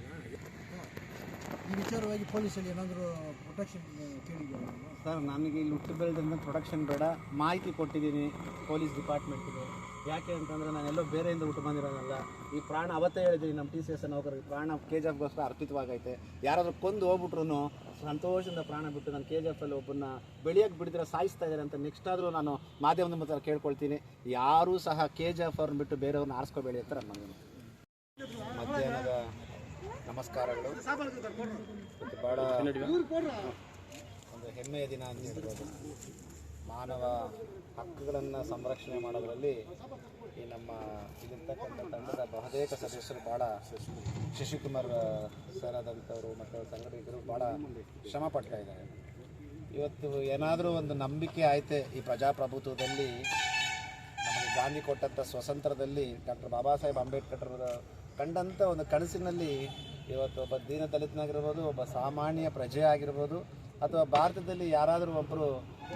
ಈ ವಿಚಾರವಾಗಿ ಪೊಲೀಸಲ್ಲಿ ಏನಾದರೂ ಪ್ರೊಟೆಕ್ಷನ್ ಕೇಳಿದ್ದೀರಾ ಸರ್? ನನಗೆ ಇಲ್ಲಿ ಹುಟ್ಟು ಬೆಳೆದ್ರಿಂದ ಪ್ರೊಟೆಕ್ಷನ್ ಬೇಡ, ಮಾಹಿತಿ ಕೊಟ್ಟಿದ್ದೀನಿ ಪೊಲೀಸ್ ಡಿಪಾರ್ಟ್ಮೆಂಟ್ಗೆ. ಯಾಕೆ ಅಂತಂದರೆ ನಾನೆಲ್ಲೋ ಬೇರೆಯಿಂದ ಹುಟ್ಟು ಬಂದಿರೋನಲ್ಲ. ಈ ಪ್ರಾಣ ಅವತ್ತೇ ಹೇಳಿದ್ದೀನಿ ನಮ್ಮ TCS ನೌಕರಿಗೆ, ಪ್ರಾಣ KGFಗೋಸ್ಕರ ಅರ್ಪಿತವಾಗೈತೆ. ಯಾರಾದರೂ ಕೊಂದು ಹೋಗ್ಬಿಟ್ರು ಸಂತೋಷದಿಂದ ಪ್ರಾಣ ಬಿಟ್ಟು ನಾನು KGFಲ್ಲಿ ಒಬ್ಬನ್ನ ಬೆಳೆಯೋಕ್ಕೆ ಬಿಡಿದ್ರೆ ಸಾಯಿಸ್ತಾ ಇದ್ದಾರೆ ಅಂತ ನೆಕ್ಸ್ಟ್ ಆದರೂ ನಾನು ಮಾಧ್ಯಮದ ಮೂಲಕ ಕೇಳ್ಕೊಳ್ತೀನಿ. ಯಾರೂ ಸಹ KGF ಅವ್ರನ್ನ ಬಿಟ್ಟು ಬೇರೆಯವ್ರನ್ನ ಆರಿಸ್ಕೋಬೇಡಿ ಅಂತ ನನ್ನ ಮಧ್ಯಾಹ್ನದ ನಮಸ್ಕಾರಗಳು. ಭಾಳ ಒಂದು ಹೆಮ್ಮೆಯ ದಿನ ಅಂತ ಹೇಳ್ಬೋದು. ಮಾನವ ಹಕ್ಕುಗಳನ್ನು ಸಂರಕ್ಷಣೆ ಮಾಡೋದರಲ್ಲಿ ಈ ನಮ್ಮ ಇಲ್ಲಿರ್ತಕ್ಕಂಥ ತಂಡದ ಬಹುತೇಕ ಸದಸ್ಯರು ಭಾಳ, ಶಶಿಕುಮಾರ್ ಸರ್ ಆದಂಥವರು ಮತ್ತು ಸಂಘಟಕರು ಭಾಳ ಶ್ರಮ ಪಡ್ತಾ ಇದ್ದಾರೆ. ಇವತ್ತು ಏನಾದರೂ ಒಂದು ನಂಬಿಕೆ ಆಯ್ತೆ ಈ ಪ್ರಜಾಪ್ರಭುತ್ವದಲ್ಲಿ. ನಮಗೆ ಗಾಂಧಿ ಕೊಟ್ಟಂಥ ಸ್ವತಂತ್ರದಲ್ಲಿ ಡಾಕ್ಟರ್ ಬಾಬಾ ಸಾಹೇಬ್ ಅಂಬೇಡ್ಕರ್ ಕಂಡಂಥ ಒಂದು ಕನಸಿನಲ್ಲಿ ಇವತ್ತು ಒಬ್ಬ ದೀನ ದಲಿತನಾಗಿರ್ಬೋದು, ಒಬ್ಬ ಸಾಮಾನ್ಯ ಪ್ರಜೆ ಆಗಿರ್ಬೋದು, ಅಥವಾ ಭಾರತದಲ್ಲಿ ಯಾರಾದರೂ ಒಬ್ಬರು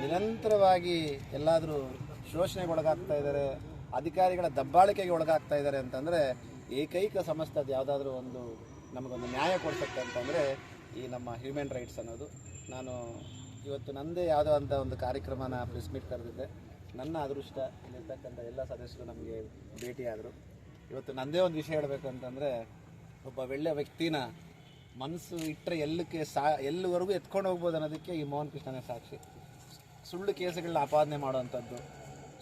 ನಿರಂತರವಾಗಿ ಎಲ್ಲಾದರೂ ಶೋಷಣೆಗೆ ಒಳಗಾಗ್ತಾ ಇದ್ದಾರೆ, ಅಧಿಕಾರಿಗಳ ದಬ್ಬಾಳಿಕೆಗೆ ಒಳಗಾಗ್ತಾ ಇದ್ದಾರೆ ಅಂತಂದರೆ ಏಕೈಕ ಸಂಸ್ಥೆ ಅದು ಯಾವುದಾದ್ರೂ ಒಂದು ನಮಗೊಂದು ನ್ಯಾಯ ಕೊಡ್ಸತ್ತೆ ಅಂತಂದರೆ ಈ ನಮ್ಮ ಹ್ಯೂಮನ್ ರೈಟ್ಸ್ ಅನ್ನೋದು. ನಾನು ಇವತ್ತು ನನ್ನದೇ ಯಾವುದೋ ಅಂತ ಒಂದು ಕಾರ್ಯಕ್ರಮನ ಪ್ರೆಸ್ ಮೀಟ್ ಕರೆದಿದ್ದೆ. ನನ್ನ ಅದೃಷ್ಟ ಇಲ್ಲಿರ್ತಕ್ಕಂಥ ಎಲ್ಲ ಸದಸ್ಯರು ನಮಗೆ ಭೇಟಿಯಾದರು. ಇವತ್ತು ನನ್ನದೇ ಒಂದು ವಿಷಯ ಹೇಳಬೇಕು ಅಂತಂದರೆ, ಒಬ್ಬ ಒಳ್ಳೆಯ ವ್ಯಕ್ತಿನ ಮನಸ್ಸು ಇಟ್ಟರೆ ಎಲ್ಲಿವರೆಗೂ ಎತ್ಕೊಂಡು ಹೋಗ್ಬೋದು ಅನ್ನೋದಕ್ಕೆ ಈ ಮೋಹನ್ ಕೃಷ್ಣನೇ ಸಾಕ್ಷಿ. ಸುಳ್ಳು ಕೇಸುಗಳನ್ನ ಆಪಾದನೆ ಮಾಡೋವಂಥದ್ದು,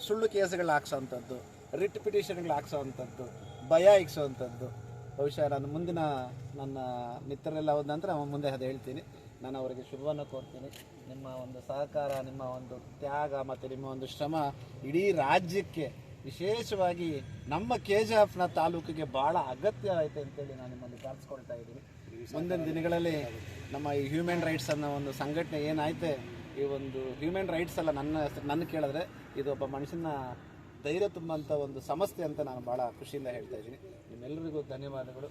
ಸುಳ್ಳು ಕೇಸುಗಳನ್ನ ಹಾಕ್ಸೋವಂಥದ್ದು, ರಿಟ್ ಪಿಟಿಷನ್ಗಳು ಹಾಕ್ಸೋವಂಥದ್ದು, ಭಯ ಇಕ್ಸೋವಂಥದ್ದು. ಬಹುಶಃ ನಾನು ಮುಂದಿನ ನನ್ನ ಮಿತ್ರರೆಲ್ಲ ಹೋದ ನಂತರ ಮುಂದೆ ಅದು ಹೇಳ್ತೀನಿ. ನಾನು ಅವರಿಗೆ ಶುಭವನ್ನು ಕೋರ್ತೀನಿ. ನಿಮ್ಮ ಒಂದು ಸಹಕಾರ, ನಿಮ್ಮ ಒಂದು ತ್ಯಾಗ ಮತ್ತು ನಿಮ್ಮ ಒಂದು ಶ್ರಮ ಇಡೀ ರಾಜ್ಯಕ್ಕೆ, ವಿಶೇಷವಾಗಿ ನಮ್ಮ KGF ತಾಲೂಕಿಗೆ ಭಾಳ ಅಗತ್ಯ ಐತೆ ಅಂತೇಳಿ ನಾನು ನಿಮ್ಮಲ್ಲಿ ಪ್ರಾರ್ಥಿಸ್ಕೊಳ್ತಾ ಇದ್ದೀನಿ. ಮುಂದಿನ ದಿನಗಳಲ್ಲಿ ನಮ್ಮ ಈ ಹ್ಯೂಮನ್ ರೈಟ್ಸ್ ಅನ್ನೋ ಒಂದು ಸಂಘಟನೆ ಏನಾಯ್ತೆ, ಈ ಒಂದು ಹ್ಯೂಮನ್ ರೈಟ್ಸ್ ಎಲ್ಲ ನನ್ನ ಕೇಳಿದ್ರೆ ಇದು ಒಬ್ಬ ಮನುಷ್ಯನ ಧೈರ್ಯ ತುಂಬಂಥ ಒಂದು ಸಂಸ್ಥೆ ಅಂತ ನಾನು ಭಾಳ ಖುಷಿಯಿಂದ ಹೇಳ್ತಾ ಇದ್ದೀನಿ. ನಿಮ್ಮೆಲ್ಲರಿಗೂ ಧನ್ಯವಾದಗಳು.